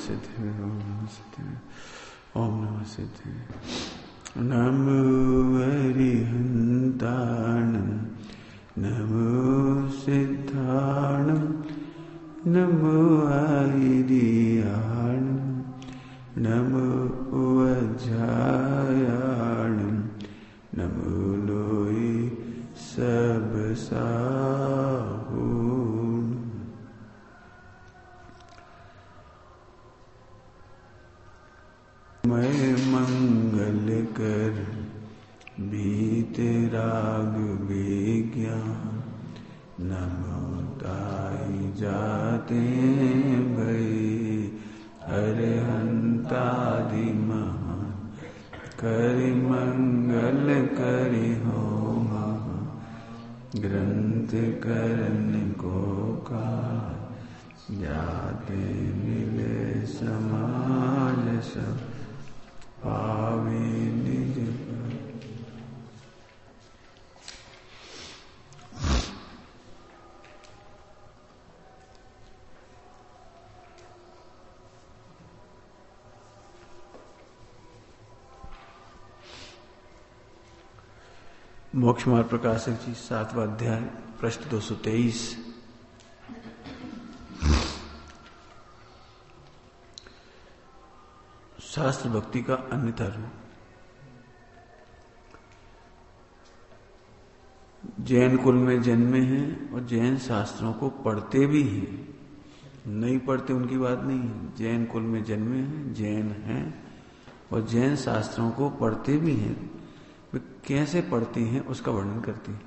सिद्धे ओम नमः सिद्धे ओम नमः सिद्धे नमो अरिहन्ताणं नमो सिद्धाणं नमो आयिर्याणं नमो वज्रायाणं नमो लोये सबसाहूण। मैं मंगल कर भीतराग विज्ञान नमो ताई जाते भई अरहंतादि महान करि मंगल करि हो महा ग्रंथ करन को का जाते मिले समाज सब पावे निज मोक्ष मार्ग प्रकाशक जी 7वां अध्याय प्रश्न 223। शास्त्र भक्ति का अन्यथा रूप। जैन कुल में जन्मे हैं और जैन शास्त्रों को पढ़ते भी हैं, नहीं पढ़ते उनकी बात नहीं है। जैन कुल में जन्मे हैं, जैन हैं और जैन शास्त्रों को पढ़ते भी हैं। वे कैसे पढ़ते हैं उसका वर्णन करते हैं।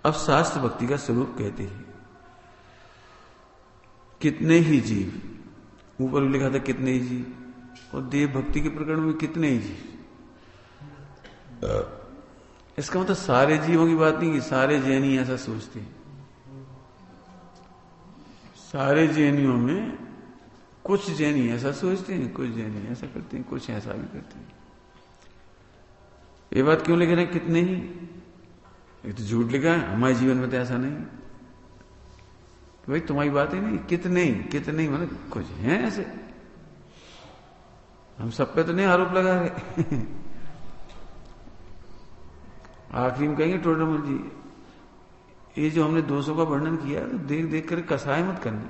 अब शास्त्र भक्ति का स्वरूप कहते हैं। कितने ही जीव, ऊपर लिखा था कितने ही जीव, और देव भक्ति के प्रकरण में कितने ही जीव। इसका मतलब सारे जीवों की बात नहीं कि सारे जैनी ऐसा सोचते हैं। सारे जैनियों में कुछ जैनी ऐसा सोचते हैं, कुछ जैनी ऐसा करते हैं, कुछ ऐसा भी करते हैं। ये बात क्यों लिख रहे हैं कितने ही? एक तो झूठ लिखा है, हमारे जीवन में तो ऐसा नहीं। तो भाई तुम्हारी बात ही नहीं, कितने ही मतलब कुछ हैं ऐसे। हम सब पे तो नहीं आरोप लगा रहे। आखिरी में कहेंगे टोडरमल जी, ये जो हमने दोषों का वर्णन किया तो देख देख कर कसाय मत करना,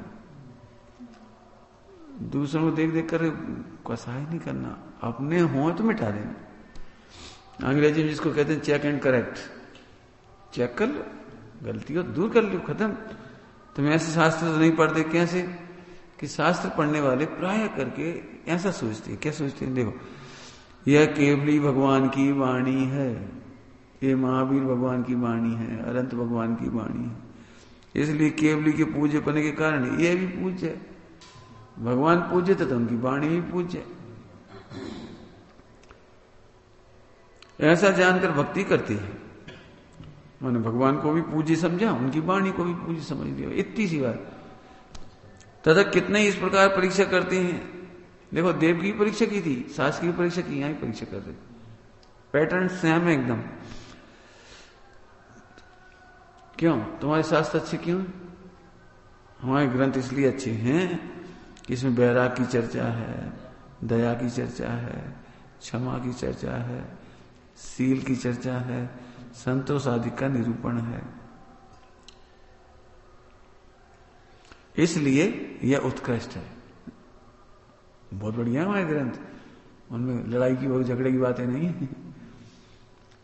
दूसरों को देख देख कर कसाय नहीं करना, अपने हों तो मिटा देना। अंग्रेजी में जिसको कहते हैं चेक एंड करेक्ट, चेक कर लो, गलती हो दूर कर लो, खत्म। तुम ऐसे शास्त्र तो नहीं पढ़ते। कैसे कि शास्त्र पढ़ने वाले प्राय करके ऐसा सोचते हैं। क्या सोचते हैं? देखो, यह केवली भगवान की वाणी है, ये महावीर भगवान की वाणी है, अनंत भगवान की वाणी है, इसलिए केवली के पूज्य पने के कारण ये भी पूज्य है। भगवान पूज्य थे तो उनकी वाणी भी पूज्य है। ऐसा जानकर भक्ति करती है, मैंने भगवान को भी पूज्य समझा, उनकी वाणी को भी पूज्य समझ लिया, इतनी सी बात। तथा कितने इस प्रकार परीक्षा करते हैं। देखो, देव की परीक्षा की थी, शास्त्र की परीक्षा की, यहां परीक्षा कर रहे, पैटर्न सेम है एकदम। क्यों? तुम्हारे शास्त्र अच्छे क्यों? हमारे ग्रंथ इसलिए अच्छे हैं कि इसमें वैराग की चर्चा है, दया की चर्चा है, क्षमा की चर्चा है, सील की चर्चा है, संतोष आदि का निरूपण है। इसलिए यह उत्कृष्ट है, बहुत बढ़िया हमारे ग्रंथ। उनमें लड़ाई की और झगड़े की बातें नहीं है।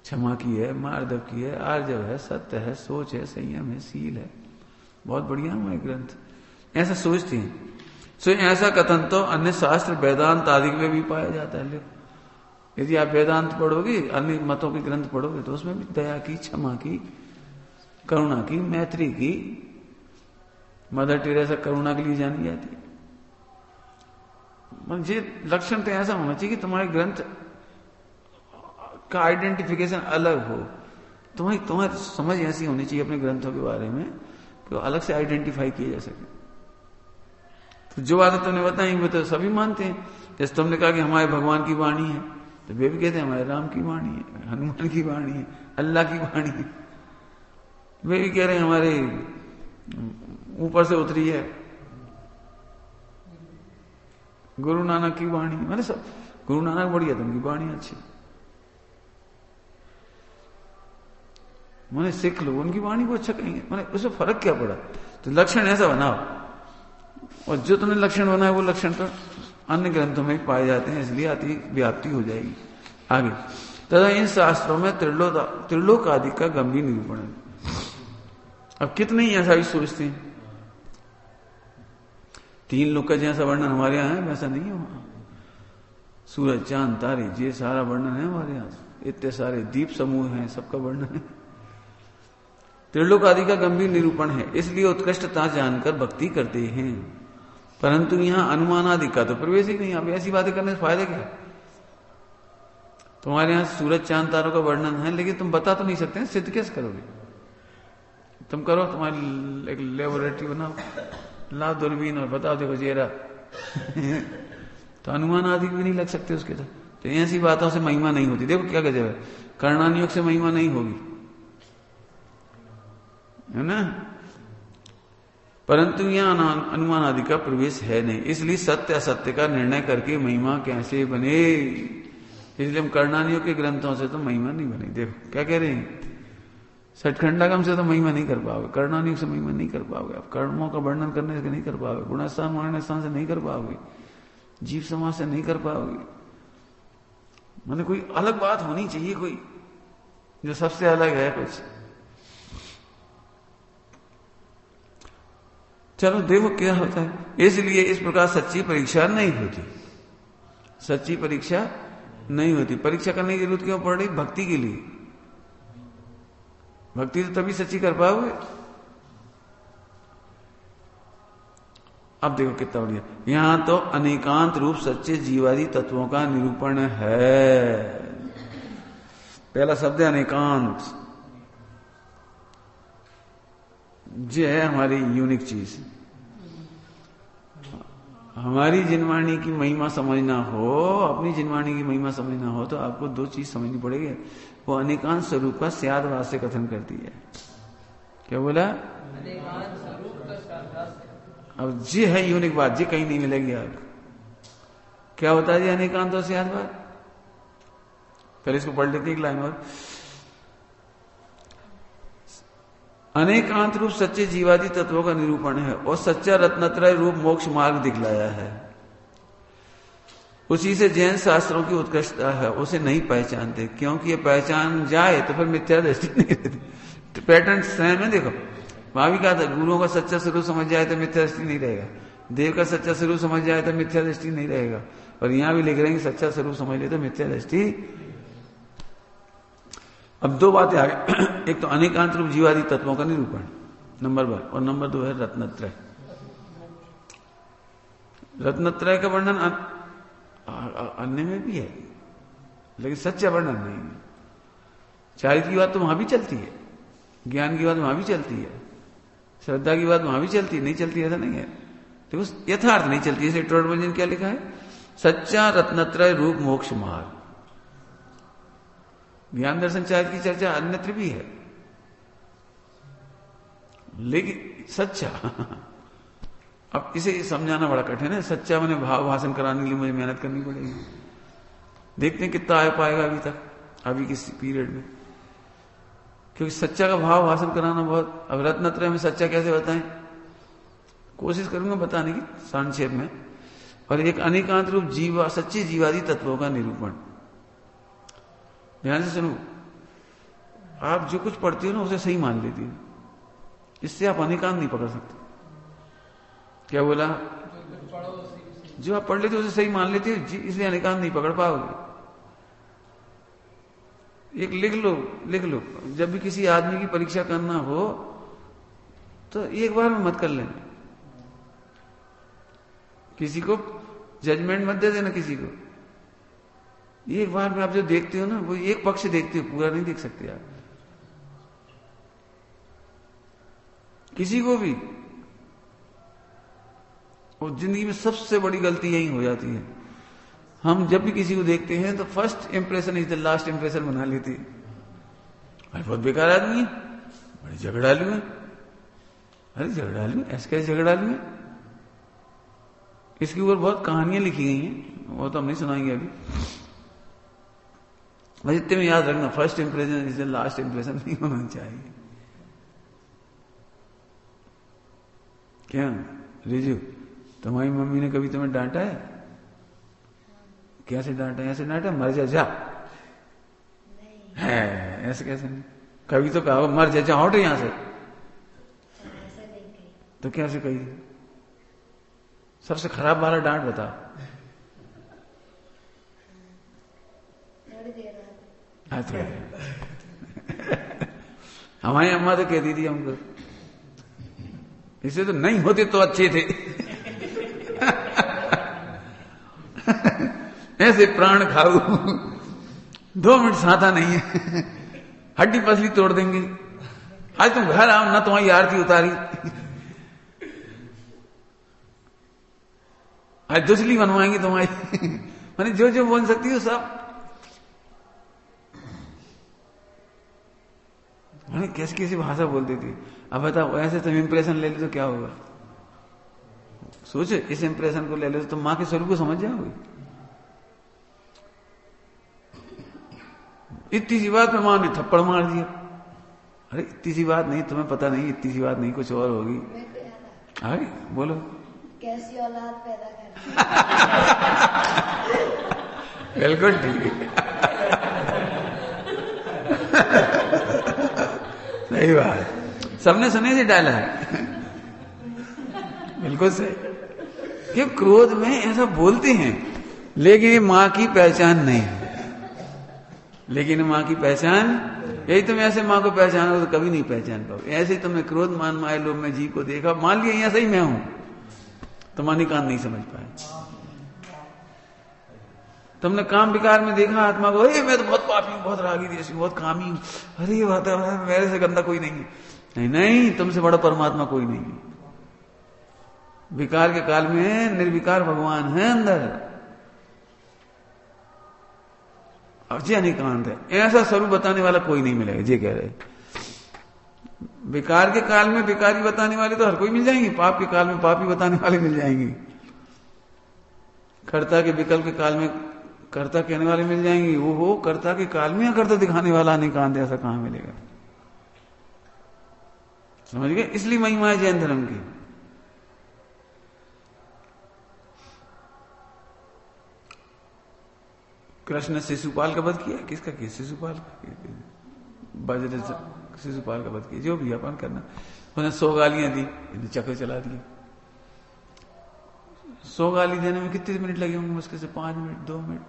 क्षमा की है, मार्दव की है, आर्जव है, सत्य है, सोच है, संयम है, सील है, बहुत बढ़िया हमारे ग्रंथ। ऐसा सोचते हैं। सो ऐसा कथन तो अन्य शास्त्र वेदांत आदि में भी पाया जाता है। यदि आप वेदांत पढ़ोगे, अन्य मतों के ग्रंथ पढ़ोगे, तो उसमें भी दया की, क्षमा की, करुणा की, मैत्री की। मदर टेरेसा करुणा के लिए जानी जाती है। मुझे लक्षण तो ऐसा होना चाहिए कि तुम्हारे ग्रंथ का आइडेंटिफिकेशन अलग हो। तुम्हारी समझ ऐसी होनी चाहिए अपने ग्रंथों के बारे में कि अलग से आइडेंटिफाई किए जा सके। तो जो बातें तुमने बताई वो तो सभी मानते हैं। जैसे तुमने कहा कि हमारे भगवान की वाणी है, तो वे भी कहते हैं हमारे राम की वाणी है, हनुमान की वाणी है, अल्लाह की वाणी है। वे भी कह रहे हैं हमारे ऊपर से उतरी है। गुरु नानक की वाणी, मैंने सब गुरु नानक बढ़िया तो उनकी वाणी अच्छी, मैंने सिख लो उनकी वाणी को अच्छा कहेंगे, मैंने उसमें फर्क क्या पड़ा? तो लक्षण ऐसा बनाओ, और जो तुमने लक्षण बनाया वो लक्षण तो अन्य ग्रंथों में पाए जाते हैं, इसलिए अति व्याप्ति हो जाएगी। आगे तथा इन शास्त्रों में त्रिलोक आदि का गंभीर निरूपण है। अब कितने ही ऐसा भी सोचते हैं, 3 लोक का जैसा वर्णन हमारे यहाँ है वैसा नहीं है वहां। सूरज चांद तारे ये सारा वर्णन है हमारे यहाँ, इतने सारे दीप समूह हैं, सबका वर्णन है। त्रिलोक आदि का गंभीर निरूपण है, इसलिए उत्कृष्टता जानकर भक्ति करते हैं, परंतु यहां अनुमान आदि का तो प्रवेश ही नहीं। अब ऐसी बातें करने से फायदा क्या? तुम्हारे यहां सूरज चांद तारों का वर्णन है, लेकिन तुम बता तो नहीं सकते, सिद्ध कैसे करोगे? तुम करो, तुम्हारी एक लेबोरेटरी बनाओ, लाओ दूरबीन और बताओ देखो चेहरा तो अनुमान आदि भी नहीं लग सकते उसके। तो ऐसी बातों से महिमा नहीं होती। देखो क्या गजब है, कर्णानियोग से महिमा नहीं होगी, है ना, परंतु यहां अनुमान आदि का प्रवेश है नहीं, इसलिए सत्य असत्य का निर्णय करके महिमा कैसे बने? इसलिए हम कर्णानियोग के ग्रंथों से तो महिमा नहीं बनी। देखो क्या कह रहे हैं, सठखंडागम से तो महिमा नहीं कर पाओगे, कर्णानियोग से महिमा नहीं कर पाओगे, आप कर्मों का वर्णन करने से नहीं कर पाओगे, गुणस्थान वर्णस्थान से नहीं कर पाओगे, जीव समाज से नहीं कर पाओगे। मतलब कोई अलग बात होनी चाहिए, कोई जो सबसे अलग है कुछ। चलो देखो क्या होता है। इसलिए इस प्रकार सच्ची परीक्षा नहीं होती, सच्ची परीक्षा नहीं होती। परीक्षा करने की जरूरत क्यों पड़ रही? भक्ति के लिए। भक्ति तो तभी सच्ची कर पाओगे। अब देखो कितना बढ़िया, यहां तो अनेकांत रूप सच्चे जीवादि तत्वों का निरूपण है। पहला शब्द है अनेकांत, ये है हमारी यूनिक चीज। हमारी जिनवाणी की महिमा समझना हो, अपनी जिनवाणी की महिमा समझना हो, तो आपको 2 चीज समझनी पड़ेगी। वो अनेकांत स्वरूप का स्याद वास्य कथन करती है। क्या बोला? अनेकांत स्वरूप का स्याद वास्य। अब जी है यूनिक बात, जी कहीं नहीं मिलेगी आपको। क्या होता है जी अनेकांत और स्याद बात? पहले इसको पढ़ लेते एक लाइन और। अनेकांत रूप सच्चे जीवादि तत्वों का निरूपण है और सच्चा रत्नत्रय रूप मोक्ष मार्ग दिखलाया है। उसी से जैन शास्त्रों की उत्कृष्टता है, उसे नहीं पहचानते, क्योंकि ये पहचान जाए तो फिर मिथ्या दृष्टि नहीं रहती। तो पैटर्न सेम है। देखो वहां भी कहा था, गुरुओं का सच्चा स्वरूप समझ जाए तो मिथ्या दृष्टि नहीं रहेगा, देव का सच्चा स्वरूप समझ जाए तो मिथ्या दृष्टि नहीं रहेगा। और यहां भी लिख रहे हैं कि सच्चा स्वरूप समझ ले तो मिथ्या दृष्टि। अब 2 बातें आ गई, एक तो अनेकांत रूप जीवादि तत्वों का निरूपण नंबर 1, और नंबर 2 है रत्नत्रय। रत्नत्रय का वर्णन अन्य में भी है, लेकिन सच्चा वर्णन नहीं है। चारित्र की बात तो वहां भी चलती है, ज्ञान की बात वहां भी चलती है, श्रद्धा की बात वहां भी चलती है, नहीं चलती ऐसा नहीं है। देखो यथार्थ नहीं चलती है। इसलिए ट्रोडमंजन क्या लिखा है? सच्चा रत्नत्रय रूप मोक्ष मार्ग। ज्ञान दर्शन चारित्र की चर्चा अन्यत्र भी है, लेकिन सच्चा अब इसे समझाना बड़ा कठिन है। सच्चा मैंने भाव भाषण कराने के लिए मुझे मेहनत करनी पड़ेगी। देखते हैं कितना आ पाएगा अभी तक, अभी किसी पीरियड में, क्योंकि सच्चा का भाव भाषण कराना बहुत। अब रत्नत्रय में सच्चा कैसे बताएं, कोशिश करूंगा बताने की संक्षेप में। और एक अनेकांत रूप जीवा सच्चे जीवादि तत्वों का निरूपण। ध्यान से सुनो, आप जो कुछ पढ़ते हो ना उसे सही मान लेती हो, इससे आप अनेकांत नहीं पकड़ सकते। क्या बोला? जो आप पढ़ लेते हो उसे सही मान लेते हो, इसलिए अनेकांत नहीं पकड़ पाओगे। एक लिख लो, जब भी किसी आदमी की परीक्षा करना हो तो एक बार में मत कर लेना, किसी को जजमेंट मत दे देना किसी को। एक बार में आप जो देखते हो ना वो एक पक्ष देखते हो, पूरा नहीं देख सकते आप किसी को भी। और जिंदगी में सबसे बड़ी गलती यही हो जाती है, हम जब भी किसी को देखते हैं तो first impression is the last impression बना लेती है। अरे बहुत बेकार आदमी है, बड़े झगड़ालू है, अरे झगड़ालू ऐसे कैसे झगड़ालू है, इसके ऊपर बहुत कहानियां लिखी गई हैं, वो तो हम नहीं सुनाएंगे अभी। बस इतने में याद रखना, first impression is the last impression नहीं होना चाहिए। क्या रिजू, तुम्हारी मम्मी ने कभी तुम्हें डांटा है? कैसे डांटा? ऐसे डांटा मर जा जा है, ऐसे कैसे नहीं? कभी तो कहा मर जा जा, हट यहां से, तो कैसे कही? सबसे खराब वाला डांट बता। अच्छा हमारी अम्मा तो कहती थी हमको, इसे तो नहीं होते तो अच्छे थे ऐसे प्राण खाऊ, 2 मिनट साथा नहीं है हड्डी पसली तोड़ देंगे। आज तुम घर आओ ना, तुम्हारी आरती उतारी, आज दुसली बनवाएंगे तुम्हारी मैंने जो जो बोल सकती हो सब। मैंने कैसी कैसी भाषा बोलती थी। अब बताओ ऐसे तुम इंप्रेशन ले लो तो क्या होगा? सोचो, इस इंप्रेशन को ले लो तो तुम मां के स्वरूप को समझ जाओगे। इतनी सी बात में मां ने थप्पड़ मार दिया। अरे इतनी सी बात नहीं, तुम्हें पता नहीं, इतनी सी बात नहीं, कुछ और होगी। अरे बोलो, कैसी औलाद पैदा कर बिल्कुल ठीक सही बात, सबने सुने से डाला है बिल्कुल सही। कि क्रोध में ऐसा बोलते हैं, लेकिन ये मां की पहचान नहीं है। लेकिन मां की पहचान, यही तुम ऐसे मां को पहचानो तो कभी नहीं पहचान पाओगे। ऐसे ही तुमने क्रोध मान माए लोग में जीव को देखा, मान लिया यहाँ सही मैं हूं, तुम अनिकांत नहीं समझ पाए। तुमने काम विकार में देखा आत्मा को, अरे मैं तो बहुत पापी हूं, बहुत रागी देशी, बहुत कामी हूं, अरे बात है मेरे से गंदा कोई नहीं है। नहीं नहीं, तुमसे बड़ा परमात्मा कोई नहीं है। विकार के काल में निर्विकार भगवान है अंदर, और जे अनिकांत है। ऐसा स्वरूप बताने वाला कोई नहीं मिलेगा, जे कह रहे। विकार के काल में विकारी बताने वाले तो हर कोई मिल जाएंगे, पाप के काल में पापी बताने वाले मिल जाएंगे, कर्ता के विकल्प के काल में कर्ता कहने वाले मिल जाएंगे। वो हो कर्ता के काल में अकर्ता दिखाने वाला अनिकांत ऐसा कहां मिलेगा? समझ गए? इसलिए महिमा है जैन धर्म की। कृष्ण शिशुपाल का वध किया, किसका किया? शिशुपाल का। बज्र शिशुपाल का वध किया, जो भी अपन करना। उन्हें 100 गालियां दी, चक्र चला दिया। 100 गाली देने में कितने मिनट लगे होंगे? मुश्किल से 5 मिनट, 2 मिनट,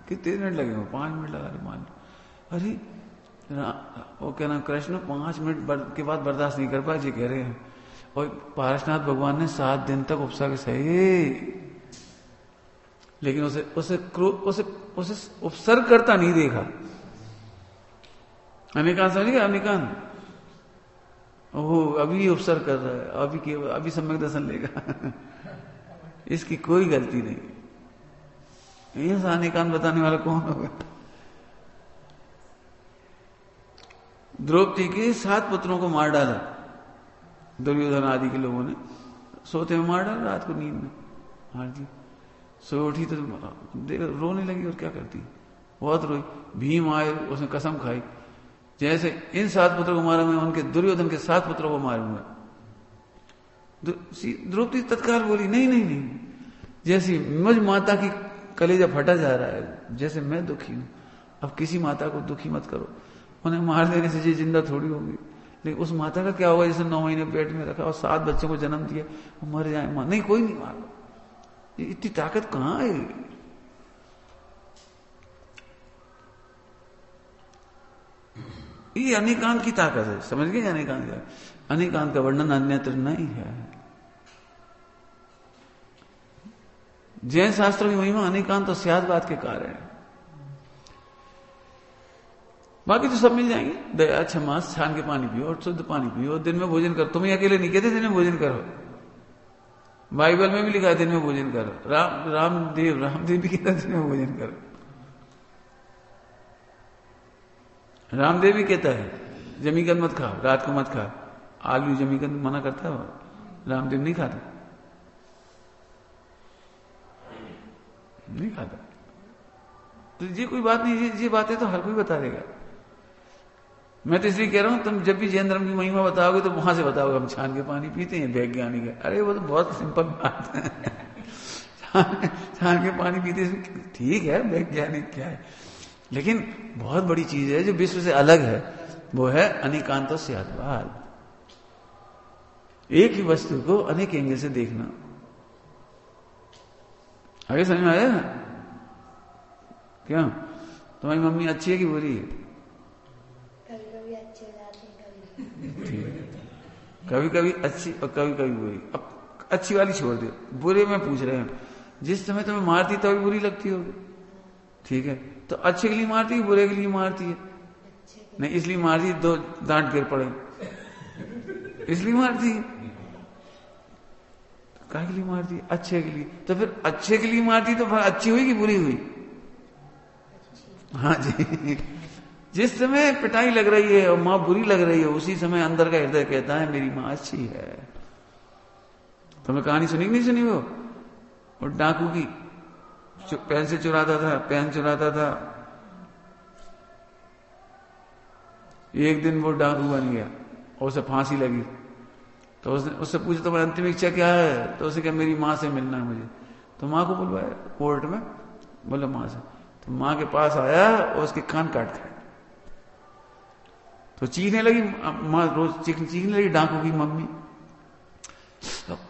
कितने मिनट लगे होंगे? 5 मिनट लगा रहे मान। अरे वो क्या नाम, कृष्ण 5 मिनट के बाद बर्दाश्त नहीं कर पाए, जी कह रहे हैं। और पारसनाथ भगवान ने 7 दिन तक उपसा के सही, लेकिन उसे उपसर्ग करता नहीं देखा। अनिकांत समझ गया? अनिकांत वो अभी उपसर्ग कर रहा है, अभी सम्यक दर्शन लेगा इसकी कोई गलती नहीं। ऐसा अनिकांत बताने वाला कौन होगा? द्रौपदी के 7 पुत्रों को मार डाला दुर्योधन आदि के लोगों ने, सोते में मार डाला, रात को नींद में मार दी। सो उठी तो रोने लगी, और क्या करती, बहुत रोई। भीम आए, उसने कसम खाई, जैसे इन 7 पुत्रों को मारा मैं, उनके दुर्योधन के 7 पुत्रों को मारूंगा। द्रौपदी तत्काल बोली, नहीं नहीं नहीं, जैसी मुझ माता की कलेजा फटा जा रहा है, जैसे मैं दुखी हूं, अब किसी माता को दुखी मत करो। उन्हें मार देने से ये जिंदा थोड़ी होगी, लेकिन उस माता का क्या होगा जिसे 9 महीने पेट में रखा और 7 बच्चों को जन्म दिया, वो मर जाए। नहीं, कोई नहीं मार, इतनी ताकत कहां है? ये अनिकांत की ताकत है, समझ गए? अनिकांत का, अनिकांत का वर्णन अन्यत्र नहीं है। जैन शास्त्रों की महिमा अनिकांत और स्यादवाद के कारण है। बाकी तो सब मिल जाएंगे, दया, क्षमा, छान के पानी पियो और शुद्ध पानी पियो, दिन में भोजन करो। तुम्हें अकेले नहीं कहते दिन में भोजन करो, बाइबल में भी लिखा है दिन में भोजन करो। रामदेव भी कहता है दिन में भोजन करो। रामदेव भी कहता है जमीकंद मत खाओ, रात को मत खाओ। आलू जमीकंद मना करता है, रामदेव नहीं खाता। नहीं खाता। तो ये कोई बात नहीं, ये बातें तो हर कोई बता देगा। मैं तो इसलिए कह रहा हूं, तुम जब भी जैन धर्म की महिमा बताओगे तो वहां से बताओगे हम छान के पानी पीते हैं, वैज्ञानिक है। अरे वो तो बहुत सिंपल बात है। छान के पानी पीते, ठीक है, वैज्ञानिक क्या है, लेकिन बहुत बड़ी चीज है जो विश्व से अलग है, वो है अनेकांतो स्याद्वाद। एक ही वस्तु को अनेक एंगल से देखना। आगे समझ में आया? क्या तुम्हारी मम्मी अच्छी है कि बुरी है? कभी कभी अच्छे हो जाते हैं, कभी ठीक है, कभी कभी अच्छी और कभी कभी बुरी। अब अच्छी वाली छोड़ दे, बुरे में पूछ रहे हैं। जिस समय तुम्हें मारती तभी बुरी लगती होगी, ठीक है, तो अच्छे के लिए मारती है, बुरे के लिए मारती है? नहीं, इसलिए मारती है 2 दांत गिर पड़े, इसलिए मारती है। काहे के लिए मारती है? अच्छे के लिए। तो फिर अच्छे के लिए मारती तो फिर अच्छी हुई कि बुरी हुई? हाँ जी। जिस समय पिटाई लग रही है और मां बुरी लग रही है, उसी समय अंदर का हृदय कहता है मेरी मां अच्छी है। तुमने कहानी सुनी नहीं सुनी? वो और डाकू की पेन से चुराता था, पेन चुराता था। एक दिन वो डाकू बन गया और उसे फांसी लगी। तो उससे पूछा तुम्हारी अंतिम इच्छा क्या है? तो उसे क्या, मेरी मां से मिलना है मुझे। तो मां को बुलवाया कोर्ट में, बोला मां से। तो मां के पास आया और उसके कान काट खाए। तो चीखने लगी मां, रोज चीखने लगी डाकू की मम्मी।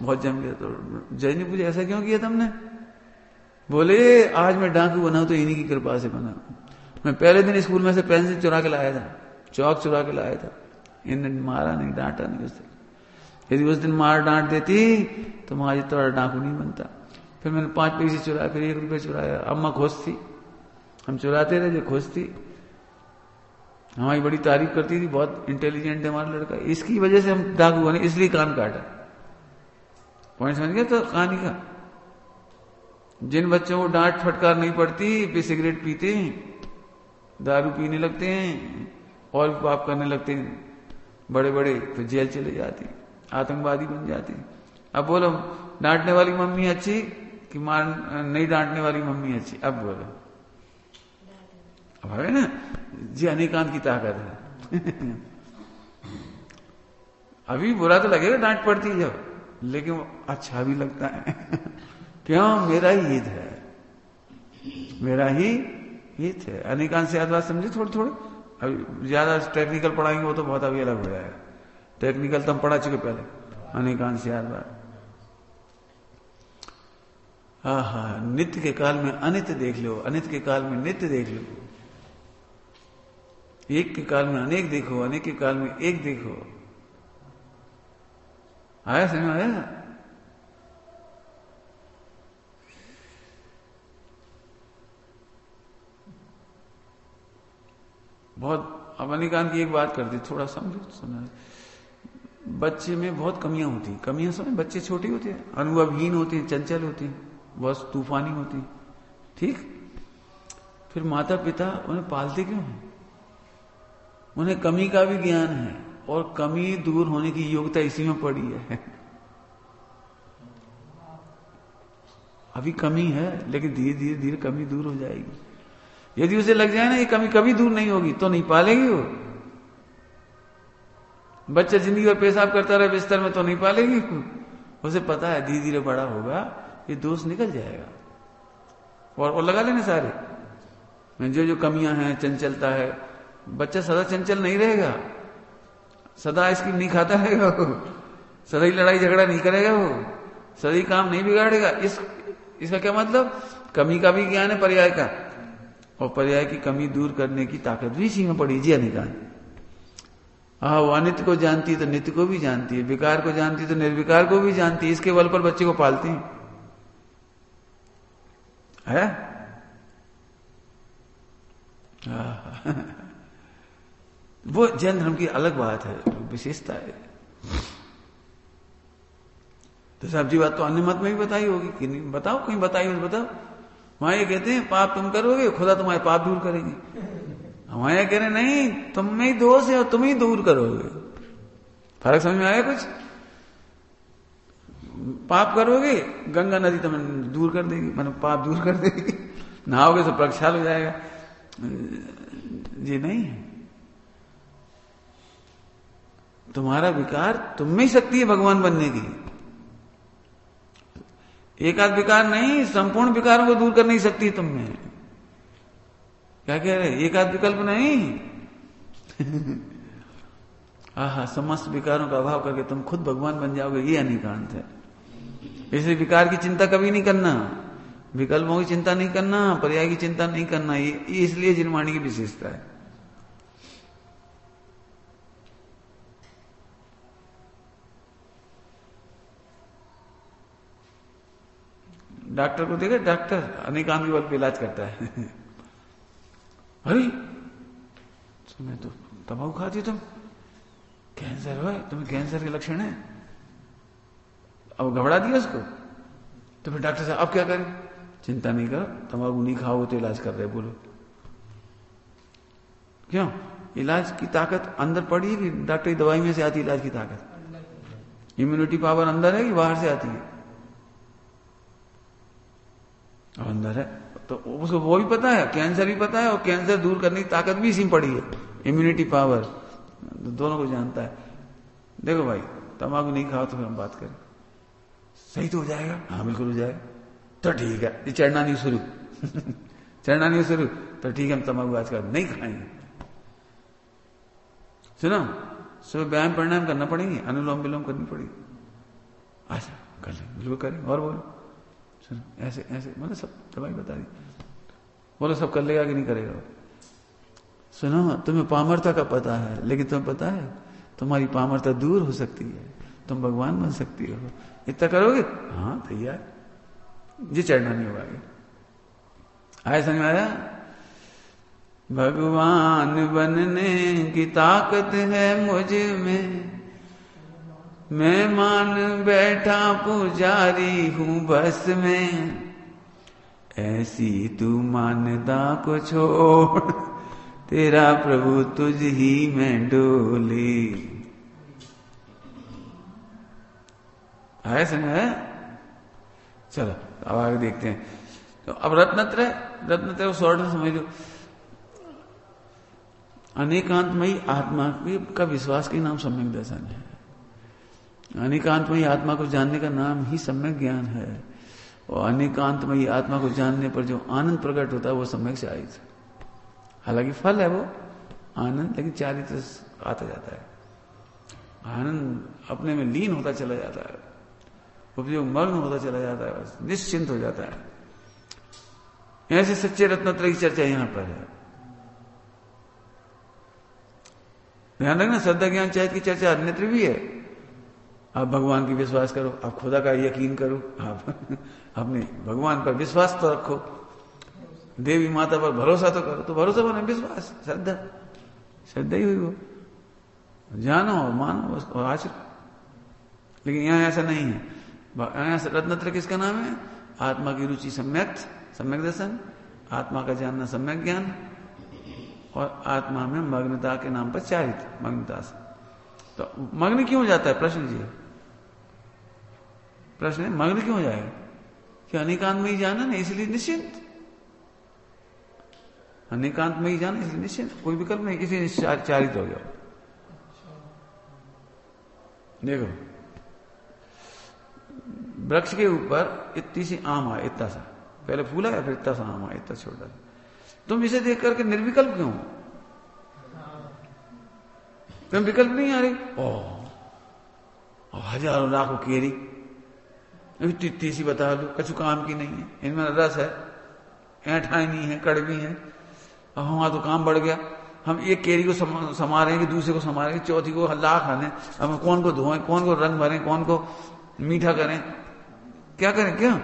बहुत जम गया। तो जज ने पूछा ऐसा क्यों किया तुमने? बोले आज मैं डाकू बना तो इन्हीं की कृपा से बना। मैं पहले दिन स्कूल में से पेंसिल चुरा के लाया था, चौक चुरा के लाया था। इन्हें मारा नहीं, डांटा नहीं उस दिन। यदि उस दिन मार डांट देती तो मैं आज इतना डाकू नहीं बनता। फिर मैंने 5 पैसे चुराया, फिर 1 रुपये चुराया। अम्मा खुश थी, हम चुराते रहे, जो खुश थी। हमारी बड़ी तारीफ करती थी, बहुत इंटेलिजेंट है हमारा लड़का। इसकी वजह से हम डाकू बने, इसलिए कान काटा। पॉइंट समझ गए? तो कहानी का जिन बच्चों को डांट फटकार नहीं पड़ती, वे सिगरेट पीते हैं, दारू पीने लगते हैं और पाप करने लगते हैं बड़े बड़े, तो जेल चले जाते हैं, आतंकवादी बन जाते हैं। अब बोलो डांटने वाली मम्मी अच्छी कि मार नहीं डांटने वाली मम्मी अच्छी? अब बोलो। अब है ना जी, अनेकांत की ताकत है। अभी बुरा तो लगेगा डांट पड़ती है जब, लेकिन अच्छा भी लगता है। क्यों? मेरा ही हित है, मेरा ही हित है। अनेकांत से बात समझे थोड़े थोड़े। अभी ज्यादा टेक्निकल पढ़ाएंगे वो तो बहुत अभी अलग हो जाएगा। टेक्निकल तो हम पढ़ा चुके पहले, अनेकांत से बात। हाँ, नित्य के काल में अनित्य देख लो, अनित्य के काल में नित्य देख लो। एक के काल में अनेक देखो, अनेक के काल में एक देखो। आया समझ में? आया? बहुत। अब अनेकांत की एक बात कर दी, थोड़ा समझो सुना। बच्चे में बहुत कमियां होती हैं। कमियां समझ, बच्चे छोटे होते हैं, अनुभवहीन होते हैं, चंचल होते हैं, बहुत तूफानी होती हैं, ठीक। फिर माता पिता उन्हें पालते क्यों हैं? उन्हें कमी का भी ज्ञान है और कमी दूर होने की योग्यता इसी में पड़ी है। अभी कमी है, लेकिन धीरे धीरे धीरे कमी दूर हो जाएगी। यदि उसे लग जाए ना ये कमी कभी दूर नहीं होगी, तो नहीं पालेगी वो। बच्चा जिंदगी भर पेशाब करता रहे बिस्तर में, तो नहीं पालेगी। उसे पता है धीरे धीरे बड़ा होगा, ये दोष निकल जाएगा। और लगा लेने सारे जो जो कमियां हैं, चंचलता है। बच्चा सदा चंचल नहीं रहेगा, सदा आइसक्रीम नहीं खाता रहेगा वो, सदा ही लड़ाई झगड़ा नहीं करेगा वो, सदा ही काम नहीं बिगाड़ेगा। इसका क्या मतलब? कमी का भी ज्ञान है, पर्याय का, और पर्याय की कमी दूर करने की ताकत भी इसी में पड़ी। जी अनेकांत। वो अनित्य को जानती है तो नित्य को भी जानती है, विकार को जानती है तो निर्विकार को भी जानती है। इसके बल पर बच्चे को पालती है। वो जैन धर्म की अलग बात है, विशेषता है। तो साहब जी बात तो अन्य मत में भी बताई होगी कि नहीं? बताओ, कहीं बताई हो बताओ। वहां ये कहते हैं पाप तुम करोगे, खुदा तुम्हारे पाप दूर करेंगे। हमारे कह रहे नहीं, तुम में ही दोष है और तुम ही दूर करोगे। फर्क समझ में आया कुछ? पाप करोगे गंगा नदी तुम्हें दूर कर देगी, मतलब पाप दूर कर देगी। नहाओगे तो प्रक्षाल हो जाएगा। ये नहीं है। तुम्हारा विकार तुम में ही शक्ति है भगवान बनने की। एक आध विकार नहीं, संपूर्ण विकारों को दूर करने की शक्ति तुम में। क्या कह रहे? एक आध विकल्प नहीं। आहा, समस्त विकारों का अभाव करके तुम खुद भगवान बन जाओगे, ये अनिकांत है। इसलिए विकार की चिंता कभी नहीं करना, विकल्पों की चिंता नहीं करना, पर्याय की चिंता नहीं करना। ये इसलिए जिनवाणी की विशेषता है। डॉक्टर को देखा, डॉक्टर अनेकांत के बल पे इलाज करता है। अरे तुम्हें तो तंबाकू खाती, तुम कैंसर है, तुम्हें कैंसर के लक्षण है। अब घबरा दिया उसको, तो फिर डॉक्टर साहब अब क्या करें? चिंता नहीं करो, तंबाकू नहीं खाओगे तो इलाज कर रहे। बोलो क्यों? इलाज की ताकत अंदर पड़ी है कि डॉक्टर की दवाई में से आती है? इलाज की ताकत, इम्यूनिटी पावर अंदर है कि बाहर से आती है? अंदर है। तो उसको वो भी पता है, कैंसर भी पता है, और कैंसर दूर करने की ताकत भी इसी में पड़ी है, इम्यूनिटी पावर। तो दोनों को जानता है। देखो भाई, तंबाकू नहीं खाओ तो फिर हम बात करें, सही तो हो जाएगा। हाँ बिल्कुल हो जाएगा। तो ठीक है, ये चढ़ना नहीं शुरू। चढ़ना नहीं शुरू तो ठीक है, हम तंबाकू आज का नहीं खाएंगे। सुनो, सुबह व्यायाम प्राणायाम करना पड़ेंगे, अनुलोम विलोम करनी पड़ेगी। अच्छा कर लें, बिल्कुल करें। और बोलो, सुनो ऐसे ऐसे, मतलब सब दवाई बता दी। बोलो सब कर लेगा कि नहीं करेगा? सुनो, तुम्हें पामरता का पता है, लेकिन तुम्हें पता है तुम्हारी पामरता दूर हो सकती है, तुम भगवान बन सकती हो। इतना करोगे? हाँ तैयार। ये चढ़ना नहीं होगा। आया समझ में आया? भगवान बनने की ताकत है मुझ में, मैं मान बैठा पुजारी हूं बस में। ऐसी तू मान्यता को छोड़, तेरा प्रभु तुझ ही में डोले। आया समझ? चलो अब आगे देखते हैं। तो अब रत्नत्रय को शॉर्ट में समझ लो। अनेकांतमयी आत्मा का विश्वास के नाम सम्यक दर्शन है। अनेकांतमयी आत्मा को जानने का नाम ही सम्यक ज्ञान है। और अनेकांतमयी आत्मा को जानने पर जो आनंद प्रकट होता है वो सम्यक चारित्र। हालांकि फल है वो आनंद, लेकिन चारित्र आता जाता है। आनंद अपने में लीन होता चला जाता है, उपयोग मग्न होता चला जाता है, बस निश्चिंत हो जाता है। ऐसे सच्चे रत्नत्रय की चर्चा यहां पर है। ध्यान रखना, श्रद्धा ज्ञान चैत की चर्चा अन्यत्र भी है। आप भगवान की विश्वास करो, आप खुदा का यकीन करो, आप अपने भगवान पर विश्वास तो रखो, देवी माता पर भरोसा तो करो। तो भरोसा बने विश्वास, श्रद्धा, श्रद्धा ही हुई वो। जानो और मानो उसको, आचरण। लेकिन यहां ऐसा नहीं है। यहां से रत्नत्रय किसका नाम है? आत्मा की रुचि सम्यक दर्शन, आत्मा का जानना सम्यक ज्ञान, और आत्मा में मग्नता के नाम पर चारित्र, मग्नता से। तो मग्न क्यों हो जाता है? प्रश्न जी, प्रश्न है मग्न क्यों हो जाएगा? कि अनेकांत में ही जाना ना, इसलिए निश्चिंत। अनेकांत में ही जाना इसलिए निश्चिंत, कोई विकल्प नहीं, किसी चारित्र हो गया। देखो, वृक्ष के ऊपर इतनी सी आम आया, इतना सा, पहले फूला या फिर इतना सा आम आया, इतना छोटा। तुम इसे देख करके निर्विकल्प क्यों हो? तुम विकल्प नहीं आ रही। हजारों लाखों केरी इतनी सी बता लो, कछु काम की नहीं है, इनमें रस है, ऐठाई नहीं है, कड़वी है। अब हमारा तो काम बढ़ गया, हम एक केरी को संवारेंगे, दूसरे को संवारेंगे, चौथी को लाख आने। अब हम कौन को धोएं, कौन को रंग भरें, कौन को मीठा करें, क्या करें? क्या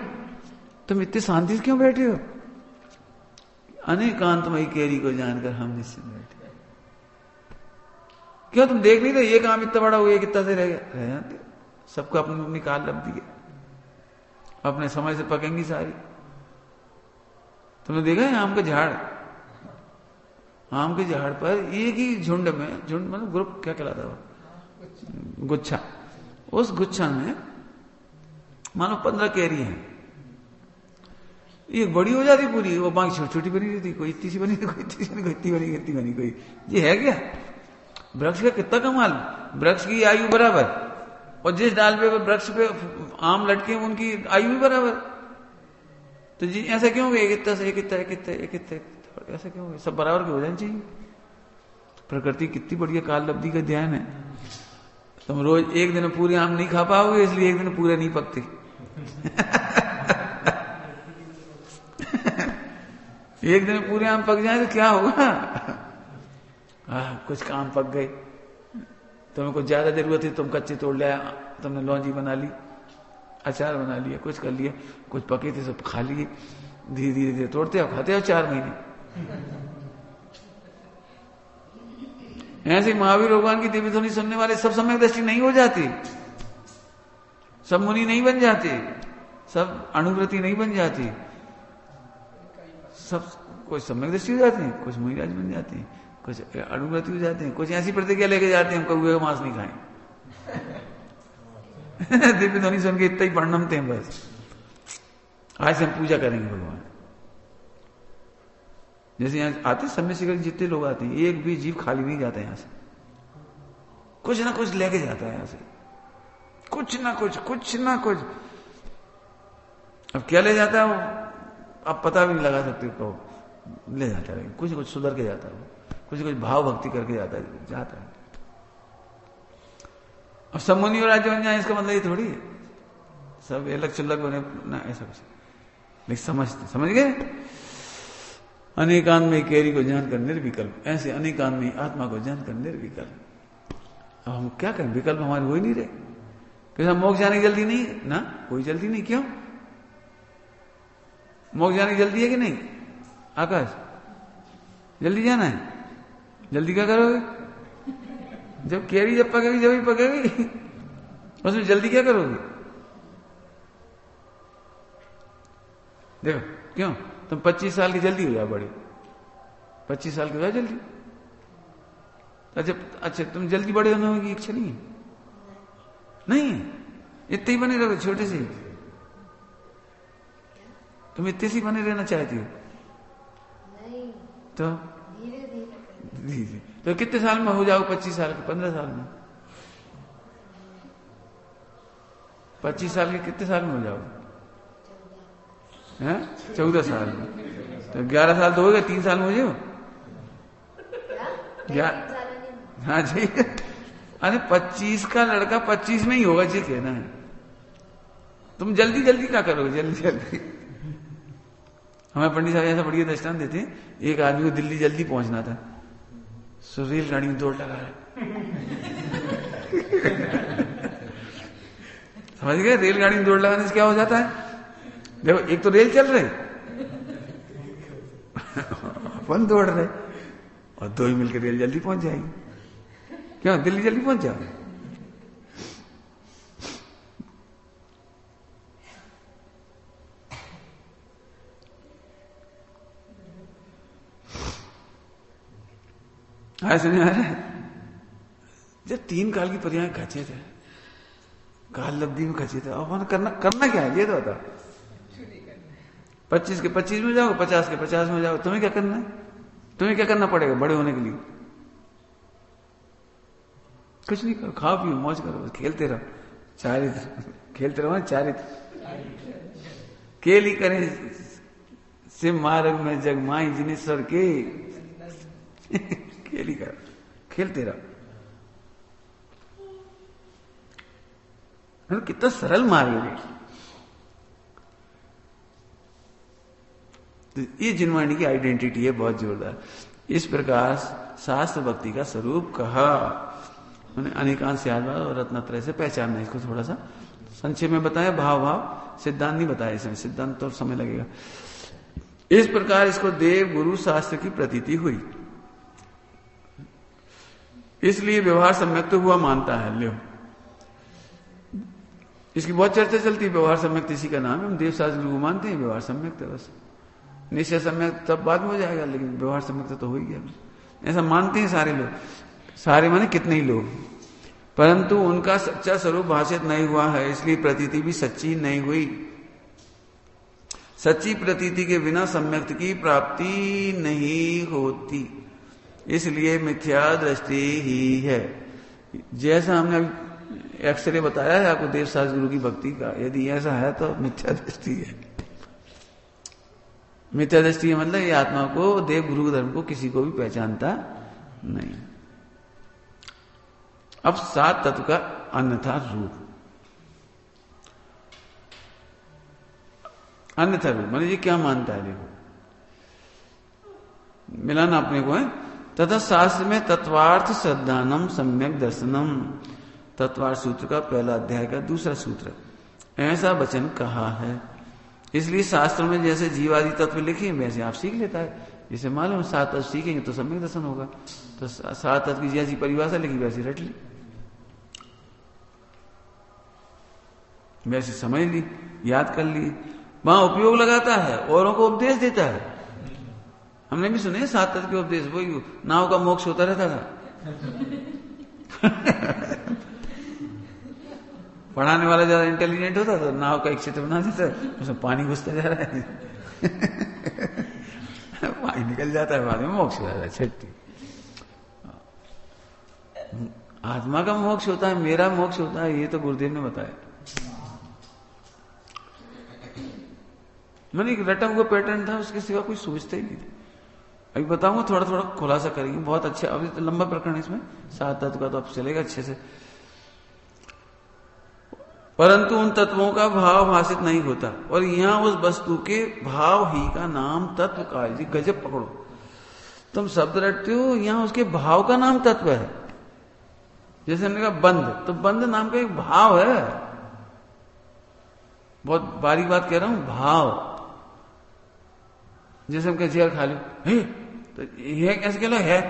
तुम इतनी शांति से क्यों बैठे हो? अनेकांतमयी केरी को जानकर हम निश्चिंत बैठे। क्यों तुम देख नहीं रहे? ये काम इतना बड़ा हुआ, ये कितना से रह गया? सबको अपनी अपनी काल लग दी, अपने समय से पकेंगी सारी। तुमने देखा है आम का झाड़, आम के झाड़ पर एक ही झुंड में, झुंड मतलब ग्रुप क्या कहलाता है, गुच्छा, उस गुच्छा में मानो 15 कैरी हैं, एक बड़ी हो जाती पूरी, वो बाकी छोटी छोटी बनी रहती, कोई इतनी सी बनी, कोई इतनी सी बनी, कोई इतनी बनी, इतनी बनी, कोई ये है क्या? वृक्ष का कितना कमाल, वृक्ष की आयु बराबर, और जिस डाल पे वृक्ष पे आम लटके उनकी आयु भी बराबर। तो जी ऐसा क्यों हो गया? एक इतना से एक इतना, एक इतना, एक इतना, ऐसा क्यों हो गया? सब बराबर के हो जाने चाहिए। प्रकृति कितनी बढ़िया काल लब्धि का ध्यान है। तुम रोज एक दिन पूरे आम नहीं खा पाओगे, इसलिए एक दिन पूरे नहीं पकते। एक दिन पूरे आम पक जाए तो क्या होगा? कुछ काम पक गए, तुम्हें कुछ ज्यादा जरूरत है, तुम कच्चे तोड़ लिया, तुमने लौंजी बना ली, अचार बना लिया, कुछ कर लिया, कुछ पके थे सब खा लिए, धीरे धीरे धीरे तोड़ते हो, खाते हो 4 महीने। ऐसे महावीर भगवान की दिव्य ध्वनि सुनने वाले सब सम्यक दृष्टि नहीं हो जाती, सब मुनि नहीं बन जाते, सब अणुव्रति नहीं बन जाती, सब कुछ सम्यक दृष्टि हो जाते हैं, कुछ मुनिराज बन जाते हैं, कुछ अणुव्रति हो जाते हैं, कुछ ऐसी प्रतिज्ञा लेके जाते हैं हम कौवे का मांस नहीं खाएं। दिव्य ध्वनि सुन के इतना ही परिणमते हैं बस, आज से हम पूजा करेंगे भगवान। जैसे यहां आते समय शिखर जितने लोग आते हैं, एक भी जीव खाली नहीं जाता यहां से, कुछ ना कुछ लेके जाता है यहां से, कुछ ना कुछ, कुछ ना कुछ। अब क्या ले जाता है वो आप पता भी नहीं लगा सकते, तो ले जाता है, कुछ कुछ सुधर के जाता है, कुछ कुछ भाव भक्ति करके जाता है। अब सब मुनि और राज्य बन जाए इसका मतलब ये थोड़ी है सब अलग चुल्लक बने ना, ऐसा कुछ लेकिन समझते, समझ गए? अनेकांत में केरी को जानकर निर्विकल्प, ऐसे अनेकांत में आत्मा को जानकर निर्विकल्प। अब हम क्या करें, विकल्प हमारे हो ही नहीं रहे। कैसा मोक्ष जाने की जल्दी नहीं ना, कोई जल्दी नहीं। क्यों? मोक्ष जाने की जल्दी है कि नहीं? आकाश जल्दी जाना है, जल्दी क्या करोगे? जब केरी जब पकेगी जब ही पकेगी, उसमें जल्दी क्या करोगे? देखो क्यों, तुम 25 साल की जल्दी हो जाओ, बड़े 25 साल के हो जाओ जल्दी। अच्छा तुम जल्दी बड़े होने की इच्छा नहीं है? नहीं, इतने ही बने रहोगे छोटे से, तुम इतने से बने रहना चाहती हो? नहीं, तो धीरे धीरे तो कितने साल में हो जाओ? 25 साल के, 15 साल में? 25 साल के कितने साल में हो जाओ? 14 साल में। तो 11 साल तो हो गए, 3 साल में हो जाओ। हाँ जी, अरे 25 का लड़का 25 में ही होगा जी, कहना है। तुम जल्दी जल्दी क्या करोगे? जल्दी जल्दी हमें पंडित साहब ऐसा बढ़िया दृष्टांत देते हैं, एक आदमी को दिल्ली जल्दी पहुंचना था, सो रेलगाड़ी में दौड़ लगा है। समझ गए? रेलगाड़ी में दौड़ लगाने से क्या हो जाता है? देखो एक तो रेल चल रहे, अपन दौड़ रहे, और दो ही मिलकर रेल जल्दी पहुंच जाएगी। क्यों? दिल्ली जल्दी पहुंच जाओ। सुनिए आ रहा है, जब 3 काल की पर्याय खचे थे, काल लब्धि में खचे थे, अब करना क्या है ये तो बता। 25 के 25 में जाओ, 50 के 50 में जाओ, तुम्हें क्या करना है? तुम्हें क्या करना पड़ेगा बड़े होने के लिए? कुछ नहीं करो, खाओ पियो मौज करो, खेलते रहो, चारित्र खेलते रहो, चारित्र खेल ही करें से मार्ग में जगमाई जिनेश्वर के। खेल ही करो, खेलते रहो। कितना सरल मार्ग है। तो ये जिनवाणी की आइडेंटिटी है, बहुत जोरदार। इस प्रकार शास्त्र भक्ति का स्वरूप कहा, मैंने अनेकांत से याद और रत्नत्रय से पहचानना। इसको थोड़ा सा संक्षेप में बताया, भाव भाव सिद्धांत नहीं बताया इसमें, सिद्धांत तो समय लगेगा। इस प्रकार इसको देव गुरु शास्त्र की प्रतीति हुई, इसलिए व्यवहार सम्यक तो हुआ मानता है। लो इसकी बहुत चर्चा चलती है, व्यवहार सम्यक इसी का नाम है। हम देव शास्त्र गुरु मानते हैं, व्यवहार सम्यक बस, निश्चय सम्यक तब बाद में हो जाएगा, लेकिन व्यवहार सम्यक तो हो ही गया। ऐसा मानते हैं सारे लोग, सारे माने कितने ही लोग। परंतु उनका सच्चा स्वरूप भाषित नहीं हुआ है, इसलिए प्रतीति भी सच्ची नहीं हुई। सच्ची प्रतीति के बिना सम्यक्त की प्राप्ति नहीं होती, इसलिए मिथ्या दृष्टि ही है। जैसा हमने अभी एक्सरे बताया है आपको देवसास गुरु की भक्ति का, यदि ऐसा है तो मिथ्या दृष्टि है। मिथ्या दृष्टि मतलब ये आत्मा को, देव गुरु धर्म को किसी को भी पहचानता नहीं। अब सात तत्व का अन्यथा रूप, अन्यथा रूप मतलब ये क्या मानता है, देखो मिलाना अपने को है। तथा शास्त्र में तत्वार्थ श्रद्धानम सम्यक दर्शनम, तत्वार्थ सूत्र का पहला अध्याय का दूसरा सूत्र, ऐसा वचन कहा है। इसलिए शास्त्र में जैसे जीवादि तत्व लिखे वैसे आप सीख लेता है। जैसे मालूम सात तत्व सीखेंगे तो सम्यक दर्शन होगा, तो सात तत्व की जैसी परिभाषा लिखी वैसे रट ली, वैसे समझ ली, याद कर ली। वहां उपयोग लगाता है, औरों को उपदेश देता है। हमने भी सुने सात तत्व के उपदेश, वही नाव का मोक्ष होता रहता था। पढ़ाने वाला ज्यादा इंटेलिजेंट होता तो नाव का एक चित्र बना देता है, उसमें पानी घुसता जा रहा है पानी निकल जाता है, बाद में मोक्ष हो जाता है। छठी आत्मा का मोक्ष होता है, मेरा मोक्ष होता है, ये तो गुरुदेव ने बताया। मैंने एक रटम को पैटर्न था, उसके सिवा कोई सोचता ही नहीं था। अभी बताऊंगा, थोड़ा थोड़ा खुलासा करेंगे, बहुत अच्छा। अभी तो लंबा प्रकरण इसमें सात तत्व का, तो अब चलेगा अच्छे से। परंतु उन तत्वों का भाव भाषित नहीं होता, और यहां उस वस्तु के भाव ही का नाम तत्व का है। जी गजब पकड़ो, तुम शब्द रटते हो, यहां उसके भाव का नाम तत्व है। जैसे हमने कहा बंद, तो बंद नाम का एक भाव है। बहुत बारीक बात कह रहा हूं, भाव। जैसे हम कहे जहर खा लो, हे तो यह कैसे कह लो है,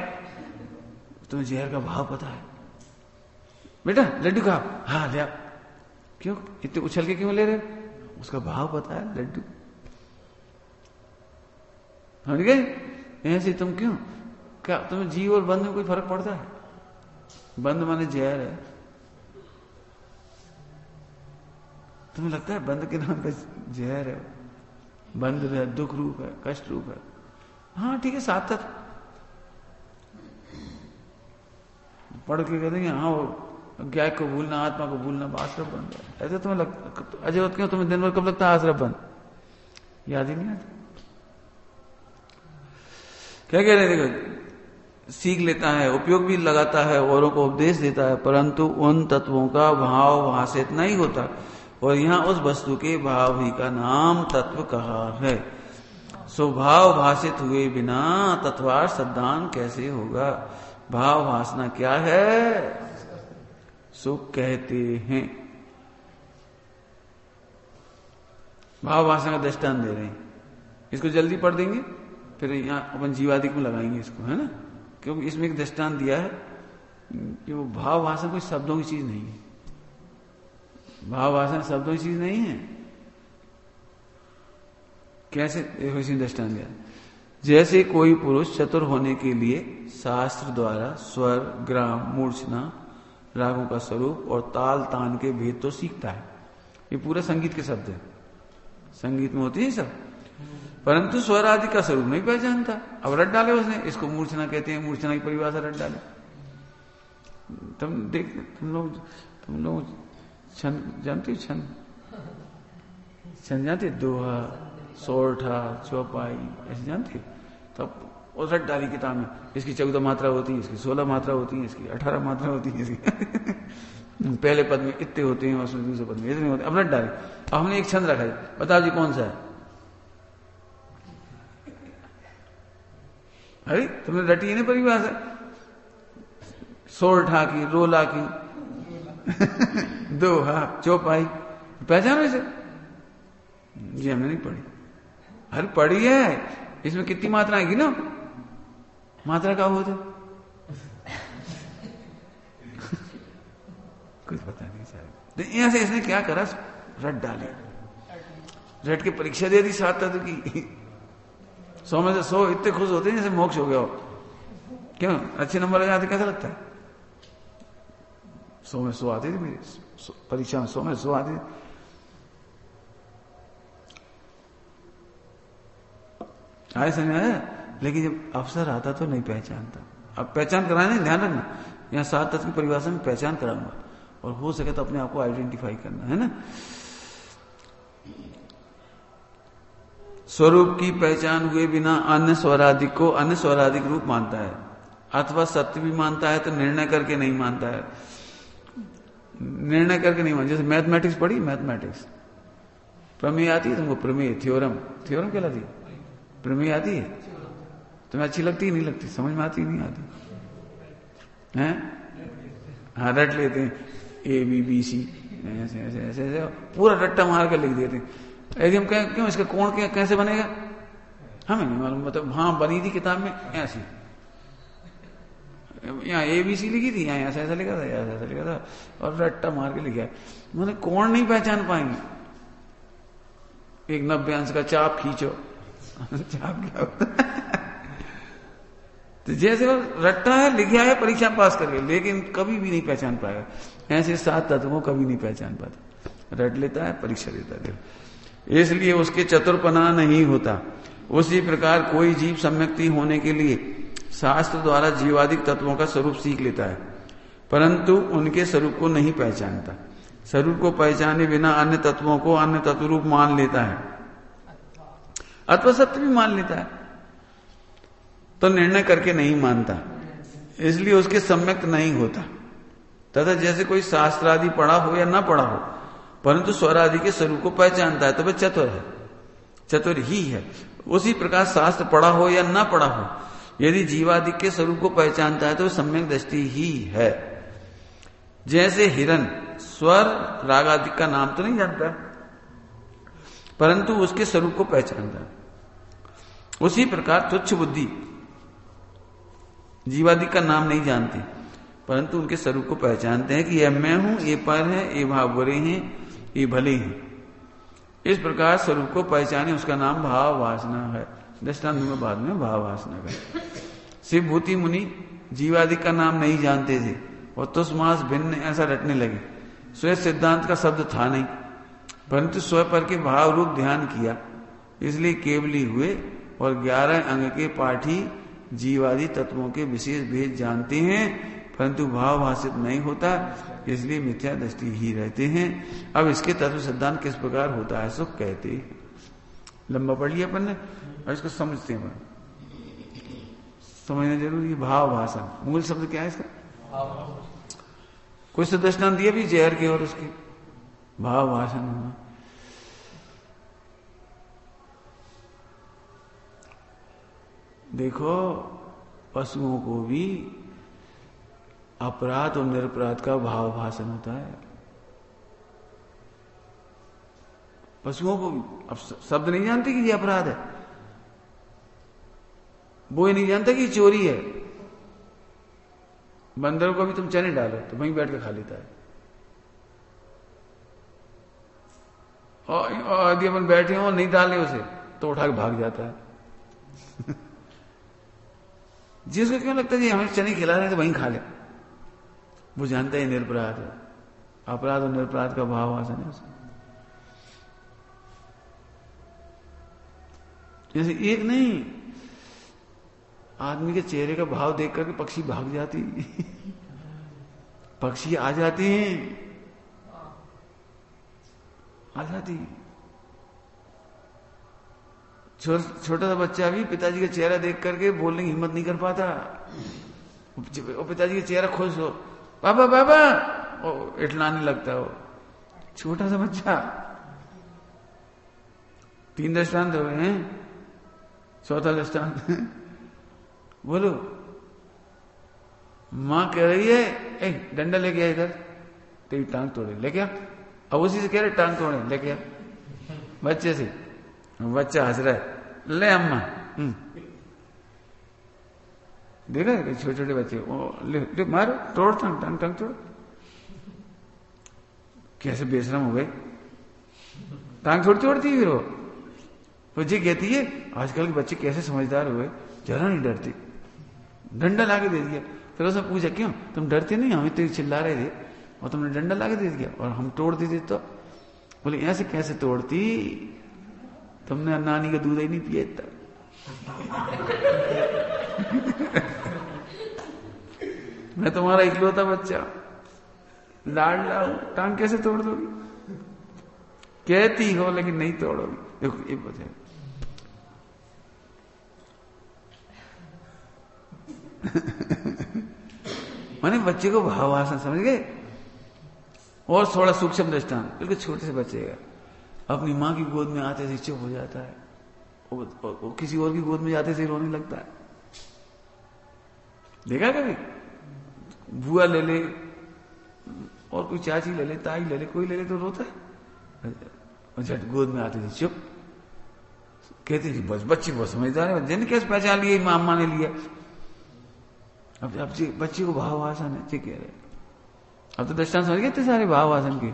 तुम्हें जहर का भाव पता है। बेटा लड्डू खा, हाँ ले। क्यों इतने उछल के क्यों ले रहे, उसका भाव पता है, लड्डू। समझ गए? ऐसे तुम क्यों, क्या तुम्हें जीव और बंद में कोई फर्क पड़ता है? बंद माने जहर है, तुम्हें लगता है बंद के नाम पे जहर है? बंद है, दुख रूप है, कष्ट रूप है। हाँ ठीक है, सात तत्व पढ़ के कह देंगे हाँ वो ज्ञाय को भूलना, आत्मा को भूलना, आश्रम बंद है। ऐसे तुम्हें लगता अजय क्यों, तुम्हें दिन भर कब लगता है आश्रम बंद, याद ही नहीं आता। क्या कह रहे हैं, देखो सीख लेता है, उपयोग भी लगाता है, औरों को उपदेश देता है, परंतु उन तत्वों का भाव भाषित नहीं होता, और यहां उस वस्तु के भाव ही का नाम तत्व कहा है। स्वभाव भाषित हुए बिना तत्वार्थ श्रद्धान कैसे होगा? भाव भाषना क्या है, सो कहते हैं। भाव भाषा का दृष्टांत दे रहे हैं, इसको जल्दी पढ़ देंगे, फिर यहां अपन जीवादिक में लगाएंगे इसको, है ना। क्योंकि इसमें एक दृष्टांत दिया है कि वो भाव भाषा कोई शब्दों की चीज नहीं है। भाव भाषा शब्दों की चीज नहीं है। कैसे, देखो इसी दृष्टांत दिया। जैसे कोई पुरुष चतुर होने के लिए शास्त्र द्वारा स्वर, ग्राम, मूर्छना, रागों का स्वरूप और ताल तान के भेद तो सीखता है। ये पूरा संगीत के शब्द है, संगीत में होती है सब, परंतु स्वर आदि का स्वरूप नहीं पहचानता। अब रट डाले उसने, इसको मूर्छना कहते हैं, मूर्छना की परिभाषा रट डाले। तुम देख, तुम लोग छंद जानते हो, छंद जानते, दोहा, सोरठा, चौपाई, ऐसे जानते हो? तब वो रट डाली किताब में, इसकी 14 मात्रा होती है, इसकी 16 मात्रा होती है, इसकी 18 मात्रा होती है, इसकी पहले पद में इतने होते हैं, उसमें दूसरे पद में इतने होते हैं। अब रट डाले। अब हमने एक छंद रखा है, बताओ जी कौन सा है? अरे तुमने रटी है ना परिभाषा, सोरठा की, रोला की, दोहा, चौपाई, पहचानो इसे? जी हमने नहीं पढ़ी। अरे पढ़ी है, इसमें कितनी मात्रा आएगी ना, मात्रा का होता कुछ पता नहीं शायद। तो यहां से इसने क्या करा, रट डाली, रट के परीक्षा दे दी सात तत्व की। 100 में से 100 इतने खुश होते हैं जैसे मोक्ष हो गया हो। क्यों, अच्छे नंबर आ जाते कैसा लगता है? 100 में 100 आती थी मेरी परीक्षा में, 100 में 100 आती थी। आए समझ आया। लेकिन जब अवसर आता तो नहीं पहचानता। अब पहचान कराने, ध्यान रखना, यहाँ 7 तत्व की परिभाषा में पहचान कराऊंगा, और हो सके तो अपने आप को आइडेंटिफाई करना है ना। स्वरूप की पहचान हुए बिना अन्य स्वराधिक को अन्य स्वराधिक रूप मानता है, अथवा सत्य भी मानता है तो निर्णय करके नहीं मानता है। निर्णय करके नहीं मानता। जैसे मैथमेटिक्स पढ़ी, मैथमेटिक्स प्रमेय आती है तुमको? प्रमेय, थ्योरम, थ्योरम कहलाती है। प्रमेय आती है? तुम्हें अच्छी लगती है नहीं लगती? समझ में आती नहीं आती हैं? हाँ, रट लेते हैं ABBC, ऐसे ऐसे ऐसे ऐसे पूरा रट्टा मार कर लिख देते हैं। यदि हम कहें क्यों इसका कोण कैसे बनेगा, हमें नहीं मालूम, मतलब हाँ बनी थी किताब में ऐसी, यहाँ ABC लिखी थी, यहाँ ऐसा ऐसा लिखा था, ऐसा ऐसा लिखा था, और रट्टा मार के लिखा। मैंने कोण नहीं पहचान पाएंगे। एक 90 अंश का चाप खींचो चाप क्या होता है? तो जैसे वो रट्टा है, लिखा है, परीक्षा पास करके, लेकिन कभी भी नहीं पहचान पाएगा। ऐसे 7 तत्वों को कभी नहीं पहचान पाता। रट लेता है, परीक्षा देता है, इसलिए उसके चतुरपना नहीं होता। उसी प्रकार कोई जीव सम्यक्ति होने के लिए शास्त्र द्वारा जीवादिक तत्वों का स्वरूप सीख लेता है, परंतु उनके स्वरूप को नहीं पहचानता। स्वरूप को पहचाने बिना अन्य तत्वों को अन्य तत्व रूप मान लेता है, अथवा सत्य भी मान लेता है, तो निर्णय करके नहीं मानता, इसलिए उसके सम्यक्त नहीं होता। तथा जैसे कोई शास्त्र आदि पढ़ा हो या ना पढ़ा हो, परंतु स्वर आदि के स्वरूप को पहचानता है, तो वह चतुर है, चतुर ही है। उसी प्रकार शास्त्र पढ़ा हो या ना पढ़ा हो, यदि जीवादि के स्वरूप को पहचानता है तो सम्यक दृष्टि ही है। जैसे हिरण स्वर राग आदि का नाम तो नहीं जानता, परंतु उसके स्वरूप को पहचानता है, उसी प्रकार तुच्छ बुद्धि जीवादि का नाम नहीं जानते, परंतु उनके स्वरूप को पहचानते हैं कि यह मैं हूं, ये पर है, ये भाव बुरे हैं, ये भले हैं। इस प्रकार स्वरूप को पहचाने उसका नाम भाव वासना है। दृष्टांत में बाद में भाव वासना का। शिव भूति मुनि जीवादि का नाम नहीं जानते थे और तुष्मास भिन्न ऐसा रटने लगे। स्वयं सिद्धांत का शब्द था नहीं, परंतु स्व पर के भाव रूप ध्यान किया, इसलिए केवली हुए और 11 अंग के पाठी जीवादि तत्वों के विशेष भेद जानते हैं, परंतु भाव भाषित नहीं होता, इसलिए मिथ्या दृष्टि ही रहते हैं। अब इसके तत्व सिद्धांत किस प्रकार होता है सो कहते हैं। लंबा पढ़ लिया अपन ने, और इसको समझते हैं। समझना जरूरी। भाव भाषण मूल शब्द क्या है इसका? कुछ तो दृष्टांत दिया भी जहर के और उसके भाव भाषण होना। देखो पशुओं को भी अपराध और निरपराध का भाव भाषण होता है। पशुओं को अब शब्द नहीं जानते कि ये अपराध है, वो ये नहीं जानता कि ये चोरी है। बंदरों को भी तुम चने डालो तो वहीं बैठ के खा लेता है, और यदि अपन बैठे हो नहीं डाले उसे तो उठा के भाग जाता है। जिसको क्यों लगता है जी हमें चने खिला रहे तो वहीं खा ले, वो जानता है निरपराध है। अपराध और निरपराध का भाव आसन है उसका। जैसे एक नहीं, आदमी के चेहरे का भाव देख करके पक्षी भाग जाती, पक्षी आ जाती हैं, आ जाती। छोटा सा बच्चा भी पिताजी का चेहरा देख करके बोलने की हिम्मत नहीं कर पाता। वो पिताजी का चेहरा खुश हो, बाबा बाबा, इटलाने लगता हो, छोटा सा बच्चा। 3 दृष्टांत हो गए हैं, चौथा दृष्टांत बोलो। मां कह रही है एक डंडा लेके आ इधर, तेरी टांग तोड़े, लेके आ। अब उसी से कह रहे टांग तोड़े, लेके आ बच्चे से। बच्चा हंस रहा है, ले अम्मा। देखा छोटे छोटे बच्चे, ले मारो, तोड़ टांग टांग तोड़। कैसे बेशरम हो गए, टांग तोड़ती है। फिर वो जी कहती है आजकल के बच्चे कैसे समझदार हुए, जरा नहीं डरते, डंडा लाके दे दिया। फिर उसने पूछा क्यों तुम डरते नहीं, हम इतने चिल्ला रहे थे, और तुमने डंडा ला के दे दिया और हम तोड़ देते तो। बोले ऐसे कैसे तोड़ती, तुमने नानी का दूध ही नहीं पिया तब। मैं तुम्हारा इकलौता बच्चा, लाडला हूं, टांग कैसे तोड़ दोगी? कहती हो लेकिन नहीं तोड़ोगी। देखो ये बता, माने बच्चे को भावासन समझ गए। और थोड़ा सूक्ष्म दृष्टांत, बिल्कुल छोटे से बच्चे का अपनी माँ की गोद में आते से चुप हो जाता है, वो किसी और की गोद में जाते से रोने लगता है। देखा कभी? बुआ ले ले और कोई चाची ले ले, ताई ले ले, कोई ले ले तो रोता है। झट गोद में आते थे चुप। कहते थे बस बच्ची बहुत समझदार है, जिन कैसे पहचान लिए मामा ने लिया। अब बच्चे को भावासन है, ठीक कह रहे। अब तो दृष्टांत समझ गए थे सारे भावासन के।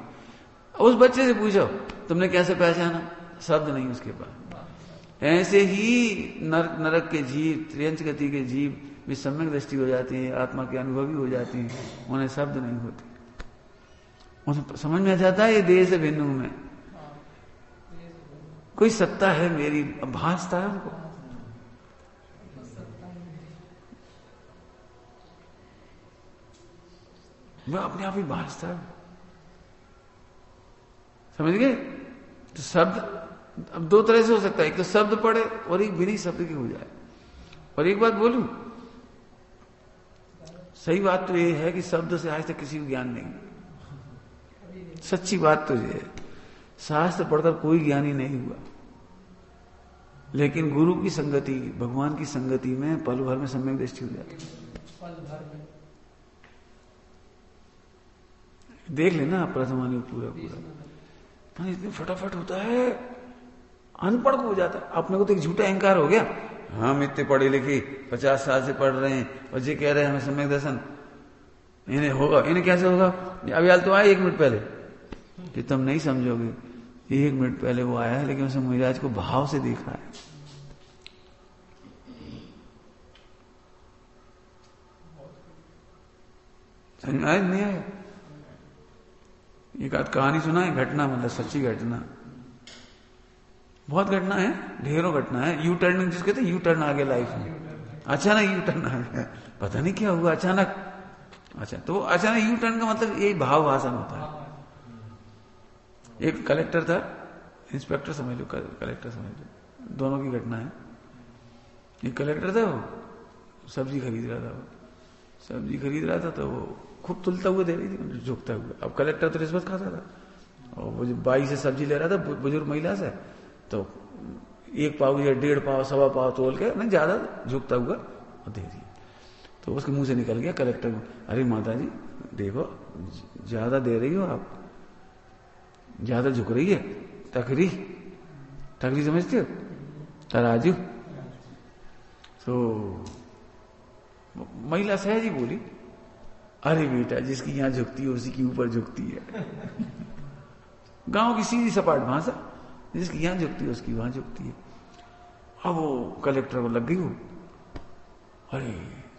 उस बच्चे से पूछो तुमने कैसे पहचाना, शब्द नहीं उसके पास। ऐसे ही नरक के जीव, त्रियंच गति के जीव भी सम्यक दृष्टि हो जाती है, आत्मा के अनुभवी हो जाती है, उन्हें शब्द नहीं होते। उन्हें समझ में आ जाता है ये देह से भिन्न हूं मैं, कोई सत्ता है मेरी, भासता है उनको। मैं अपने आप ही भासता है, समझ गए? तो शब्द अब दो तरह से हो सकता है, एक तो शब्द पढ़े और एक बिना शब्द के हो जाए। और एक बात बोलूं, सही बात तो ये है कि शब्द से आज तक किसी को ज्ञान नहीं। सच्ची बात तो ये है, शास्त्र पढ़कर कोई ज्ञानी नहीं हुआ, लेकिन गुरु की संगति, भगवान की संगति में पल भर में सम्यक दृष्टि हो जाती है। देख लेना प्रथमानी पूरा पूरा इतनी फटाफट होता है, अनपढ़ को हो जाता है। अपने को तो एक झूठा अहंकार हो गया, हम इतने पढ़े लिखे 50 साल से पढ़ रहे हैं और ये कह रहे हैं हमें सम्यक दर्शन, इन्हें होगा, इन्हें कैसे होगा? अभी हाल तो आए 1 मिनट पहले कि तुम नहीं समझोगे, 1 मिनट पहले वो आया है, लेकिन उसने महाराज को भाव से देखा है। समझ में आया नहीं आया? एक आध कहानी सुना है, घटना मतलब सच्ची घटना, बहुत घटना है, ढेरों घटना है। यू टर्न जिसके कहते हैं, यू टर्न आ गया लाइफ में, अचानक यू टर्न आ गया, पता नहीं क्या हुआ अचानक। अच्छा, तो अचानक यू टर्न का मतलब यही भाव भाषण होता है। एक कलेक्टर था, इंस्पेक्टर समझ लो, कलेक्टर समझ लो, दोनों की घटना है। एक कलेक्टर था, वो सब्जी खरीद रहा था, वो सब्जी खरीद रहा था, तो वो खूब तुलता हुआ दे रही थी, झुकता हुआ। अब कलेक्टर तो रिश्वत खाता था, और वो जो बाई से सब्जी ले रहा था बुजुर्ग महिला से, तो 1 पाव या 1.5 पाव 1.25 पाव तोल के नहीं ज्यादा झुकता हुआ और दे दिया। तो उसके मुंह से निकल गया कलेक्टर को, अरे माता जी देखो ज्यादा दे रही हो आप, ज्यादा झुक रही है। टकरी, टकरी समझते हो, तराजू। तो महिला सहज ही बोली, अरे बेटा जिसकी यहां झुकती है उसी की ऊपर झुकती है। गांव की सीधी सपाट भाषा, जिसकी यहां झुकती है उसकी वहां झुकती है। अब वो कलेक्टर को लग गई वो, अरे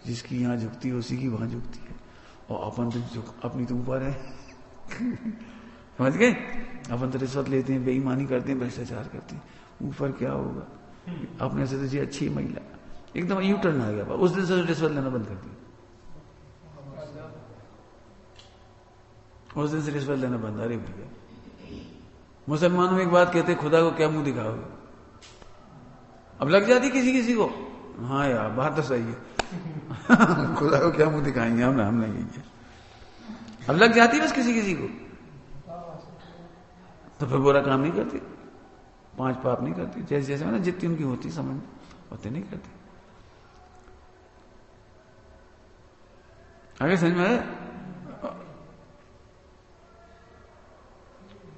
जिसकी यहां झुकती है उसी की वहां झुकती है, और अपन तो अपनी तो ऊपर है। समझ गए? अपन तो रिश्वत लेते हैं, बेईमानी करते हैं, भ्रष्टाचार करते हैं, ऊपर क्या होगा? अपने से तो जी अच्छी महिला, एकदम यू टर्न आ गया। उस दिन से रिश्वत लेना बंद कर दिया, उस दिन से रिश्वत लेना बंद। अरे भैया, मुसलमानों में एक बात कहते, खुदा को क्या मुंह दिखाओगे? अब लग जाती किसी किसी को, हाँ यार बात तो सही है। खुदा को क्या मुंह दिखाएंगे, हम नहीं है। अब लग जाती बस किसी किसी को, तो फिर बुरा काम नहीं करती, 5 पाप नहीं करती, जैसे जैसे ना जितनी उनकी होती समझ होते नहीं करती। आगे समझ में आया?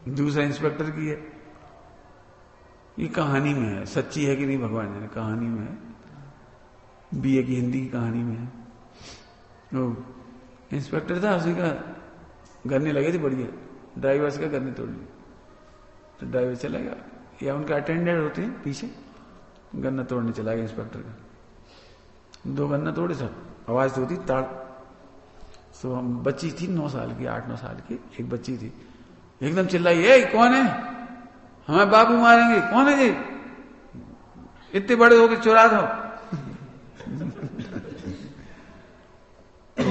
दूसरा इंस्पेक्टर की है, ये कहानी में है, सच्ची है कि नहीं भगवान जाने, कहानी में है, बीए की हिंदी की कहानी में है। वो इंस्पेक्टर था, उसी का गन्ने लगे थे बढ़िया, ड्राइवर का गन्ने तोड़ लिए, तो ड्राइवर चला गया, या उनका अटेंडेंट होते हैं पीछे, गन्ना तोड़ने चला गया इंस्पेक्टर का। 2 गन्ना तोड़े, सब आवाज तो होती ताड़, तो हम बच्ची थी 9 साल की, 8-9 साल की एक बच्ची थी, एकदम चिल्लाई, ये कौन है, हमें बाबू मारेंगे, कौन है ये, इतने बड़े हो के चुरा दो। तो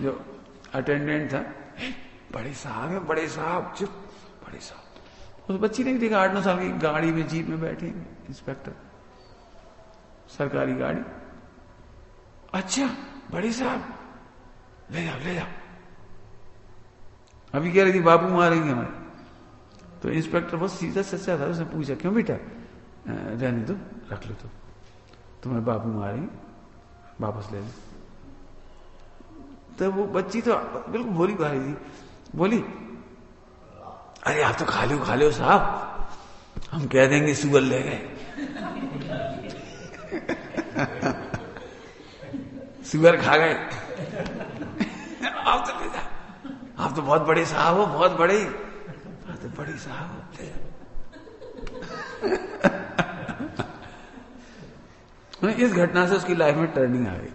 जो अटेंडेंट था, बड़े साहब है, बड़े साहब, चुप, बड़े साहब। उस बच्ची ने भी देखा 8-9 साल की, गाड़ी में जीप में बैठे इंस्पेक्टर, सरकारी गाड़ी, अच्छा बड़े साहब ले जाओ ले जाओ, अभी कह रही थी बाबू मारेंगे हमारे। तो इंस्पेक्टर बहुत सीधा सच्चा था, उसने पूछा क्यों बेटा, रहने दो, रख लो, तो तुम्हें बाबू मारेंगे, वापस ले लो। तो वो बच्ची तो बिल्कुल भोली भारी थी, बोली अरे आप तो खा लो साहब, हम कह देंगे सुअर ले गए। सुअर खा गए, आप तो ले जाओ, आप तो बहुत बड़े साहब हो, बहुत बड़े, आप तो बड़ी साहब हो, ले जाओ। इस घटना से उसकी लाइफ में टर्निंग आ गई।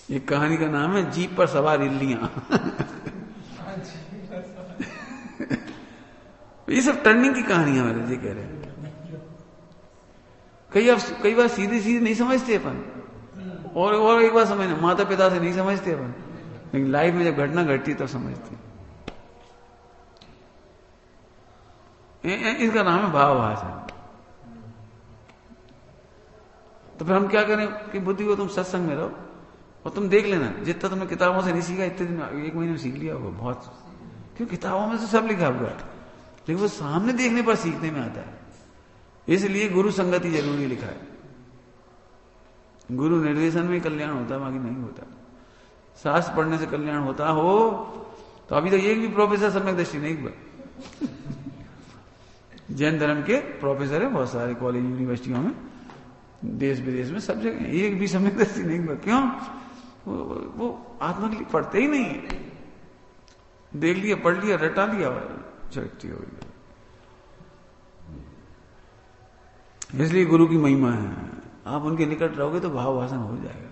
ये कहानी का नाम है जीप पर सवार इल्लियां। ये सब टर्निंग की कहानियां मेरे जी कह रहे हैं। कई बार सीधी नहीं समझते अपन, और एक बार समझना, माता पिता से नहीं समझते अपन, लेकिन लाइफ में जब घटना घटती तब समझते। इसका नाम है भावाभास। तो फिर हम क्या करें कि बुद्धि को तुम सत्संग में रहो और तुम देख लेना, जितना तुमने किताबों से नहीं सीखा इतने दिन 1 महीने में सीख लिया होगा बहुत, क्यों किताबों में तो सब लिखा हुआ है, लेकिन वो सामने देखने पर सीखने में आता है। इसलिए गुरु संगति जरूरी लिखा है। गुरु निर्देशन में कल्याण होता है, बाकी नहीं होता। शास्त्र पढ़ने से कल्याण होता हो तो अभी तक एक भी प्रोफेसर सम्यक दृष्टि नहीं हुआ। जैन धर्म के प्रोफेसर है बहुत सारे कॉलेज यूनिवर्सिटियों में, देश विदेश में, सब जगह, एक भी सम्यक दृष्टि नहीं हुआ। क्यों? वो आत्मा के लिए पढ़ते ही नहीं है, देख लिया, पढ़ लिया, रटा लिया, चरित्र हो गया। इसलिए गुरु की महिमा है, आप उनके निकट रहोगे तो भाव भाषण हो जाएगा।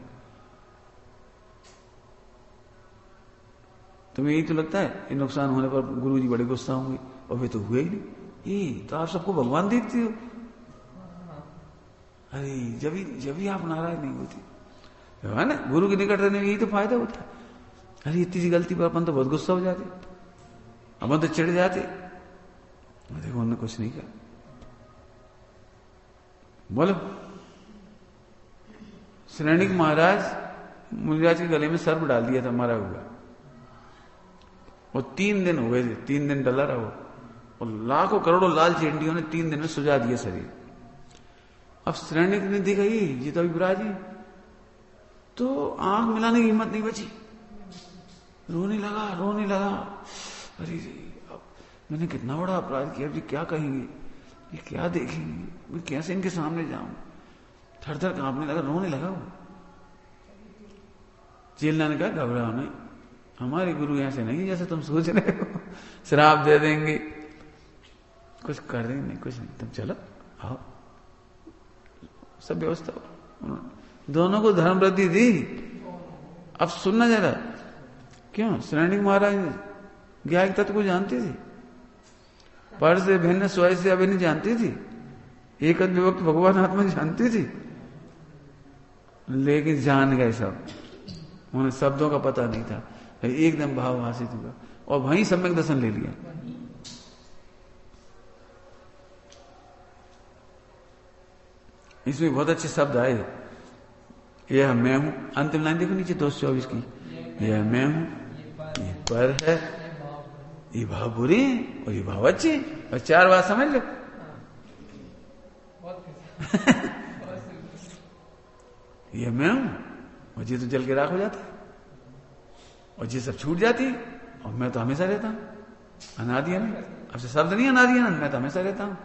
तुम्हें यही तो लगता है कि नुकसान होने पर गुरु जी बड़े गुस्सा होंगे, और वे तो हुए ही नहीं। ये तो आप सबको भगवान देखते हो। अरे जब भी आप नाराज नहीं होते, है ना, गुरु के निकट रहने में यही तो फायदा होता है। अरे इतनी सी गलती पर अपन तो बहुत गुस्सा हो जाते, अपन तो चिढ़ जाते, देखो उन्होंने कुछ नहीं किया। बोलो, श्रेणिक महाराज मुनिराज के गले में सर्प डाल दिया था, मरा हुआ, और 3 दिन हो गए थे, 3 दिन डला रहा वो, और लाखों करोड़ों लाल चेंटियों ने 3 दिन में सुझा दिया शरीर। अब श्रेणिक ने देखा ये तो अभी विराज है, तो आंख मिलाने की हिम्मत नहीं बची, रोने लगा। अरे अब मैंने कितना बड़ा अपराध किया, अभी क्या कहेंगे, ये क्या देखेंगे, मैं कैसे इनके सामने जाऊं, थर कांपने लगा, रोने लगा वो। चेला ने कहा घबराओ नहीं, हमारे गुरु ऐसे नहीं जैसे तुम सोच रहे हो, श्राप दे देंगे, कुछ कर देंगे नहीं, कुछ नहीं, तुम चलो आओ, सब व्यवस्था। दोनों को धर्म वृद्धि दी। अब सुनना जरा, क्यों श्रेणिक महाराज ज्ञान तत्व को जानती थी, पर से भिन्न स्वय से अभिन्न जानती थी, एक विभक्त भगवान आत्मा जानती थी, लेकिन जान गए सब, उन्हें शब्दों का पता नहीं था, एकदम भाव भाषित हुआ और वहीं सम्यक दर्शन ले लिया। इसमें बहुत अच्छे शब्द आए, यह मैं हूं, अंतिम लाइन देखो नीचे 224 की, यह मैं हूं, ये पर है, ये भाव बुरे और ये भाव अच्छे, और 4 बात समझ लो। ये मैं हूं, और ये तो जल के राख हो जाता है, और ये सब छूट जाती है, और मैं तो हमेशा रहता हूं, अनादि अनंत। अब से शब्द नहीं अनादि अनंत, मैं तो हमेशा रहता हूं,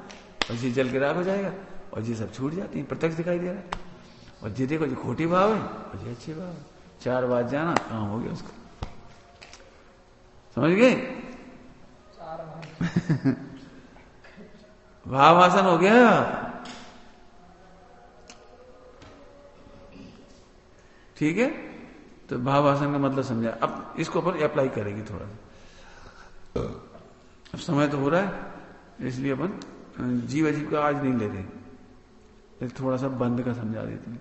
और ये जल के राख हो जाएगा, और ये सब छूट जाती है, प्रत्यक्ष दिखाई दे रहा है। और ये देखो, जो खोटी भाव है और ये अच्छे भाव है, 4 बात जाना, काम हो गया उसका, समझ गए? भाव भाषण हो गया। ठीक है, तो भावासन का मतलब समझा। अब इसको अपन अप्लाई करेगी थोड़ा सा। अब समय तो हो रहा है, इसलिए अपन जीव अजीब का आज नहीं ले रहे, थोड़ा सा बंद का समझा देते हैं।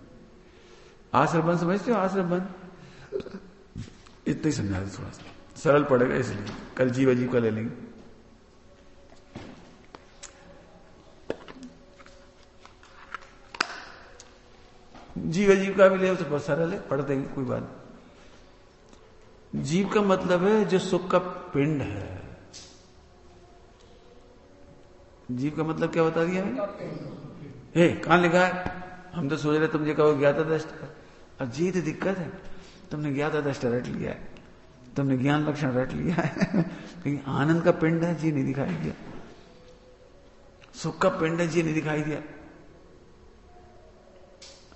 आश्रय बंद समझते हो? आश्रय बंद इतना ही समझा दे, थोड़ा सा सरल पड़ेगा, इसलिए कल जीव अजीब का ले लेंगे। जीव अजीब का भी ले तो बहुत सरल है, पढ़ देंगे, कोई बात नहीं। जीव का मतलब है जो सुख का पिंड है। जीव का मतलब क्या बता दिया है? कहां लिखा है? हम तो सोच रहे तुम ये कहो ज्ञाता दृष्टा। अब जी तो दिक्कत है, तुमने ज्ञाता दृष्टा रट लिया है, तुमने ज्ञान लक्षण रट लिया है, लेकिन आनंद का पिंड है, जी नहीं दिखाई दिया। सुख का पिंड है, जी नहीं दिखाई दिया।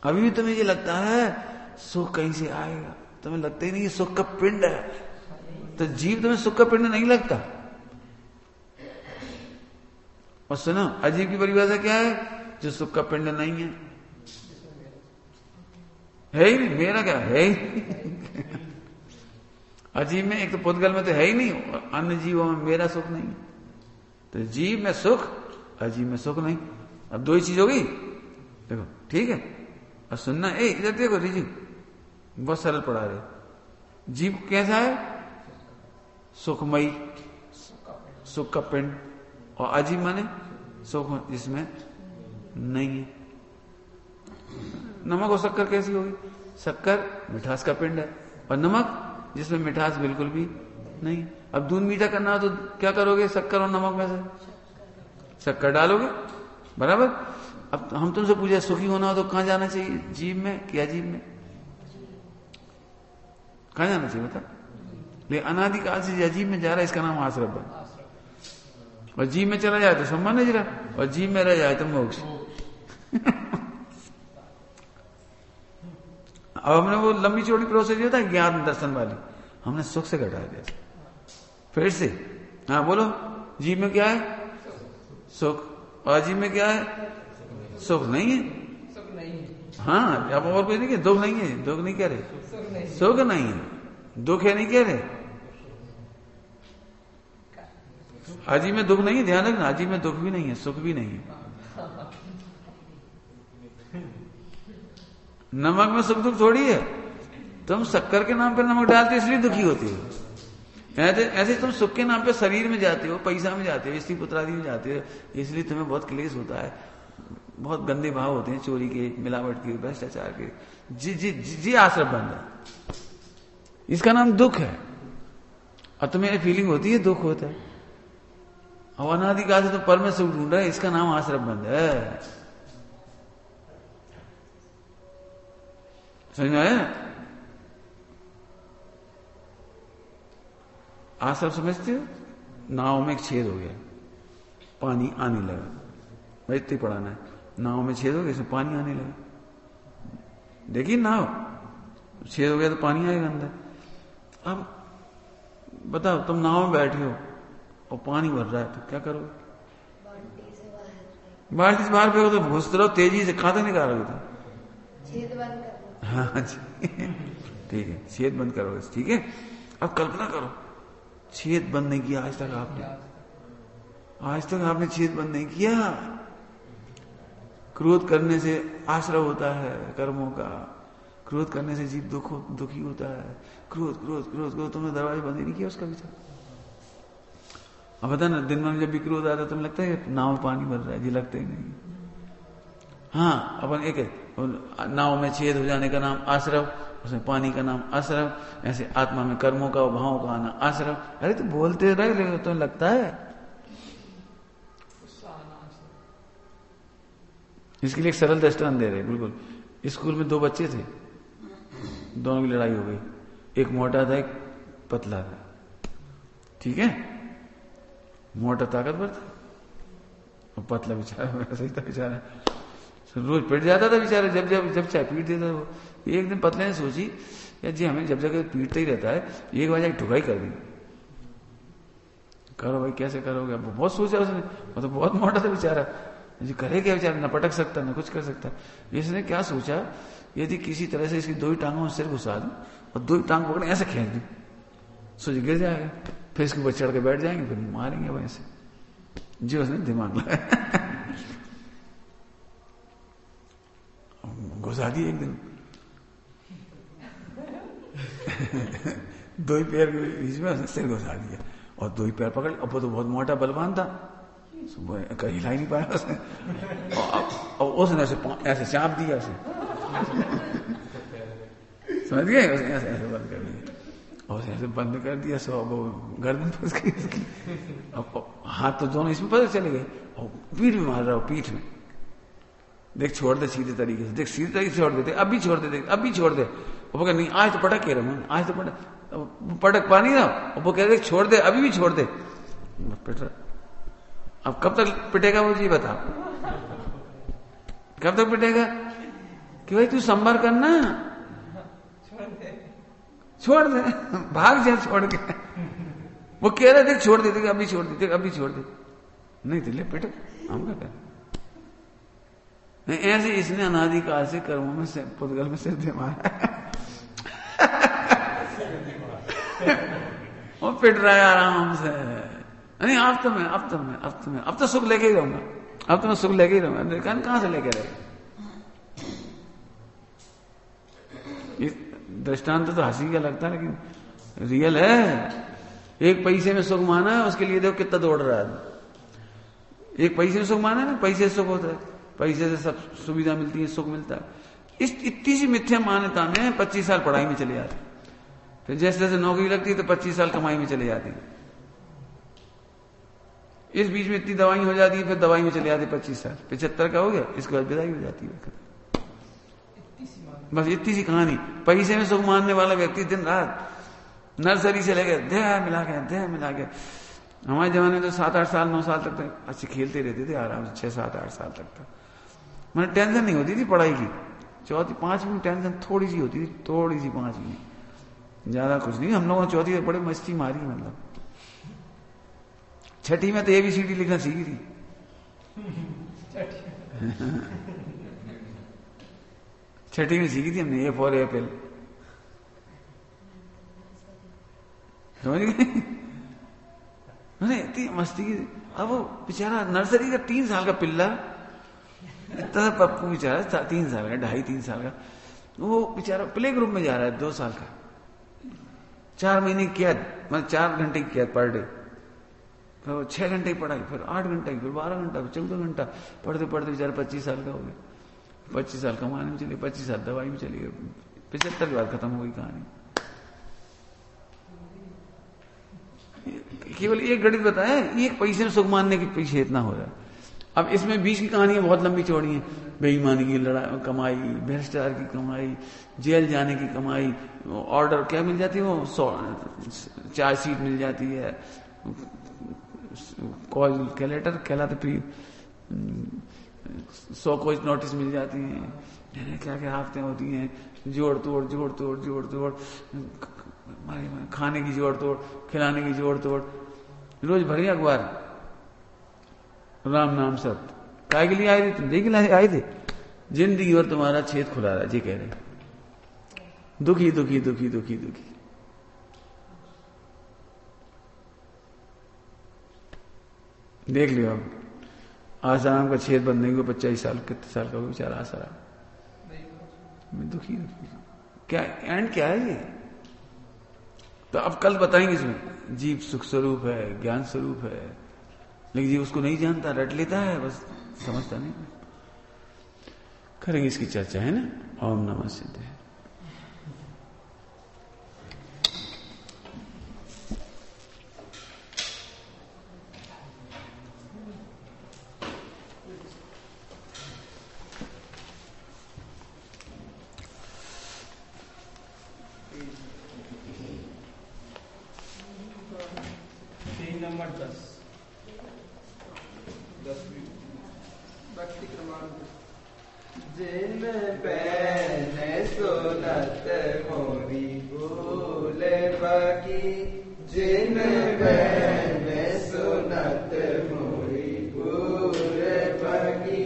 अभी भी तुम्हें ये लगता है सुख कहीं से आएगा, तुम्हें लगता ही नहीं ये सुख का पिंड है, तो जीव तुम्हें सुख का पिंड नहीं लगता। और सुनो, अजीब की परिभाषा क्या है? जो सुख का पिंड नहीं है ही नहीं, मेरा क्या है ही नहीं। अजीब में एक तो पुद्गल में तो है ही नहीं, और अन्य जीवों में मेरा सुख नहीं। तो जीव में सुख, अजीब में सुख नहीं। अब दो ही चीज होगी, देखो ठीक है। और सुनना, इधर देखो रिजी, बहुत सरल पढ़ा रहे। जीव कैसा है? सुखमयी, सुख का पिंड। और अजीब माने सुख जिसमें नहीं है। नमक और शक्कर कैसी होगी? शक्कर मिठास का पिंड है, और नमक जिसमें मिठास बिल्कुल भी नहीं। अब दूध मीठा करना हो तो क्या करोगे? शक्कर और नमक में से शक्कर डालोगे, बराबर। अब हम तुमसे पूछे सुखी होना हो तो कहां जाना चाहिए? जीव में कि अजीब में? कहां जाना चाहिए बता? लेकिन अनादिकाल से अजीब में जा रहा है, इसका नाम आश्रय बन। और जीव में चला जाए तो सम्मान नहीं रहा, और जीव में रह जाए तो मोक्ष। अब हमने वो लंबी चौड़ी प्रोसेस जो था ज्ञान दर्शन वाली, हमने सुख से घटा दिया। फिर से हाँ बोलो, जीव में क्या है? सुख। और अजीब में क्या है? सुख नहीं है। हाँ, अब और कोई नहीं, दुख नहीं है, दुख नहीं कह रहे, सुख नहीं है, दुख है नहीं कह रहे। अजीब में दुख नहीं है, ध्यान रखना, अजीब में दुख भी नहीं है, सुख भी नहीं है। नमक में सुख दुख थोड़ी है। तुम शक्कर के नाम पर नमक डालते हो इसलिए दुखी होती हो। ऐसे तुम सुख के नाम पे शरीर में जाते हो, पैसा में जाते हो, स्त्री पुत्रादि में जाते हो, इसलिए तुम्हें बहुत क्लेश होता है, बहुत गंदे भाव होते हैं, चोरी के, मिलावट के, भ्रष्टाचार के। जी जी जी, जी आश्रय बंद है, इसका नाम दुख है। और तुम्हें फीलिंग होती है दुख होता है, और अनादिकाल से तो पर में सुख ढूंढ रहा है, इसका नाम आश्रय बंद है। समझ में आया? आश्रय समझते हो? नाव में एक छेद हो गया, पानी आने लगा, भाई इतनी पढ़ाना है। नाव में छेद हो गया, इसमें पानी आने लगा। देखिए नाव छेद हो गया तो पानी आएगा अंदर। अब बताओ, तुम नाव में बैठे हो और पानी भर रहा है तो क्या करोगे? बाल्टी से बाहर फेंको तो घुसते रहो तेजी से, खाता नहीं करोगे तो छेद बंद कर। हाँ जी, ठीक है, छेद बंद करोगे, ठीक है। अब कल्पना करो, छेद बंद नहीं किया आज तक आपने, आज तक आपने छेद बंद नहीं किया। क्रोध करने से आश्रय होता है कर्मों का, क्रोध करने से जीव दुखी होता है। क्रोध क्रोध क्रोध क्रोध, तुमने दरवाजा बंद ही नहीं किया उसका विचार। अब बता ना, दिन में जब भी क्रोध आता है तुम्हें लगता है नाव में पानी भर रहा है? जी लगता ही नहीं। हाँ, अपन एक नाव में छेद हो जाने का नाम आश्रव, उसमें पानी का नाम आश्रव, ऐसे आत्मा में कर्मों का भावों का आना आश्रव। अरे तो बोलते रहे, लेकिन तो लगता है। इसके लिए एक सरल दृष्टांत दे रहे, बिल्कुल। स्कूल में दो बच्चे थे, दोनों की लड़ाई हो गई। एक मोटा था, एक पतला था, ठीक है। मोटा ताकतवर था और पतला बेचारा वैसा ही था, बेचारा रोज पिट जाता था बेचारा, जब जब जब चाहे पीट देता वो। एक दिन पतले ने सोची, यार जी हमें जब जगह पीटता ही रहता है, एक बार जाके ठुकाई कर दी। करो भाई, कैसे करोगे? अब बहुत सोचा उसने, वो तो बहुत मोटा था बेचारा। जी करे क्या बेचारा, न पटक सकता न कुछ कर सकता। इसने क्या सोचा, यदि किसी तरह से इसकी 2 ही टांगों में सिर घुसा दूं और 2 ही टांग पकड़े ऐसे खींच दूं, सोच गिर जाएगा, फिर इसके ऊपर चढ़ के बैठ जाएंगे, फिर मारेंगे वैसे। जी उसने दिमाग लगाया, घुसा दिया एक दिन 2 ही पैर के बीच में उसने सिर घुसा दिया और 2 ही पैर पकड़। अब वो तो बहुत मोटा बलवान था, हिला ही नहीं पाया उसने, और उसने ऐसे चाप दिया उसे, समझ गए, उसने ऐसे ऐसे बंद कर दिया, और ऐसे बंद कर दिया। सो वो गर्दन फंस गई इसकी, अब हाथ तो दोनों इसमें पता चले गए, और पीठ में मार रहा हो, पीठ में। देख छोड़ दे सीधे तरीके से, देख सीधे तरीके से छोड़ देते, अभी छोड़ दे, अभी छोड़ दे। वो कह नहीं आज तो पटक के रहा, आज तो पटक पा नहीं रहा। वो कह रहे छोड़ दे, अभी भी छोड़ दे। पिट रहा, अब कब तक पिटेगा वो जी बता, कब तक पिटेगा कि भाई तू संभार करना, छोड़ दे, भाग जा छोड़ के। वो कह रहे देख छोड़ दे, अभी छोड़ दे, अभी छोड़ दे, नहीं तो ले पिट, हम क्या करें। नहीं ऐसे इसने अनादिकाल से कर्मों में से पुद्गल में सिर दे मारा वो पिट रहा है आराम से। नहीं अब तो सुख लेके ही रहूंगा, अब तो मैं सुख लेके ही रहूंगा। कहां से लेके रहेगा, दृष्टांत तो हंसी का लगता है लेकिन रियल है। एक पैसे में सुख माना है, उसके लिए देखो कितना दौड़ रहा है। एक पैसे में सुख माना है ना, पैसे से सुख होता है, पैसे से सब सुविधा मिलती है, सुख मिलता है। इस इतनी सी मिथ्या मान्यता में 25 साल पढ़ाई में चले जाते, फिर जैसे जैसे नौकरी लगती है तो 25 साल कमाई में चले जाती है। इस बीच में इतनी दवाई हो जाती है, फिर दवाई में चले जाते 25 साल, 75 का हो गया, इसके बाद विदाई हो जाती है। बस इतनी सी कहानी। पैसे में सुख मानने वाला व्यक्ति दिन रात नर्सरी से लेकर देह मिला के हमारे जमाने में तो 7-8 साल 9 साल तक अच्छे खेलते रहते थे आराम से, 6-7-8 साल तक मैंने टेंशन नहीं होती थी पढ़ाई की। 4-5वीं में टेंशन थोड़ी सी होती थी, थोड़ी सी 5वीं, ज्यादा कुछ नहीं। हम लोगों ने 4वीं में बड़े मस्ती मारी, मतलब 6ठी में तो ABCD लिखना सीखी थी। 6ठी में सीखी थी हमने, A फॉर एप्पल, समझ गए। इतनी मस्ती की। अब वो बेचारा नर्सरी का 3 साल का पिल्ला, इतना पप्पू बेचारा 3 साल का, 2.5-3 साल का, वो बेचारा प्ले ग्रुप में जा रहा है 2 साल का। 4 महीने की कैद, मतलब 4 घंटे की कैद पर डे, फिर 6 घंटे की पढ़ाई, फिर 8 घंटे की, फिर 12 घंटा, फिर 14 घंटा पढ़ते पढ़ते बेचारा 25 साल का हो गया। 25 साल कमाने में चले, 25 साल दवाई में चली गई, 75 के बाद खत्म हो गई कहानी। केवल एक गणित बताया, एक पैसे में सुख मानने के पीछे इतना हो रहा है। अब इसमें बीच की कहानियां बहुत लंबी चौड़ी हैं। बेईमानी की लड़ाई कमाई, भ्रष्टाचार की कमाई, जेल जाने की कमाई, ऑर्डर क्या मिल जाती है, वो 100 सीट मिल जाती है, कॉल क्या लेटर कहलाते प्री 100 कोई नोटिस मिल जाती है, क्या क्या आफतें होती हैं, जोड़ तोड़, खाने की जोड़ तोड़, खिलाने की जोड़ तोड़, रोज भरी अखबार राम नाम सत्य। काय के लिए आए थे तुम, देखिए आए थे, जिंदगी और तुम्हारा छेद खुला रहा, जी कह रहे, दुखी दुखी दुखी दुखी दुखी। देख लियो अब आसाराम का छेद बनने को 25 साल, कितने साल का हो बेचारा आसाराम, दुखी दुखी। क्या एंड क्या है ये, तो अब कल बताएंगे। इसमें जीव सुख स्वरूप है, ज्ञान स्वरूप है, लेकिन जीव उसको नहीं जानता, रट लेता है, बस समझता नहीं। करेंगे इसकी चर्चा, है ना। ओम नमः सिद्धाय। नंबर 10 भक्ति क्रमांक। जिन पैने सुनत मोरी भूल बाकी, जिन पैने सुनत मोरी भूल बाकी,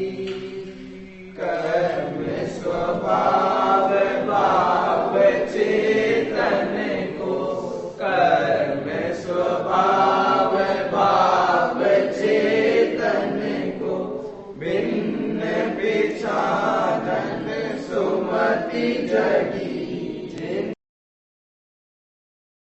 मति जगी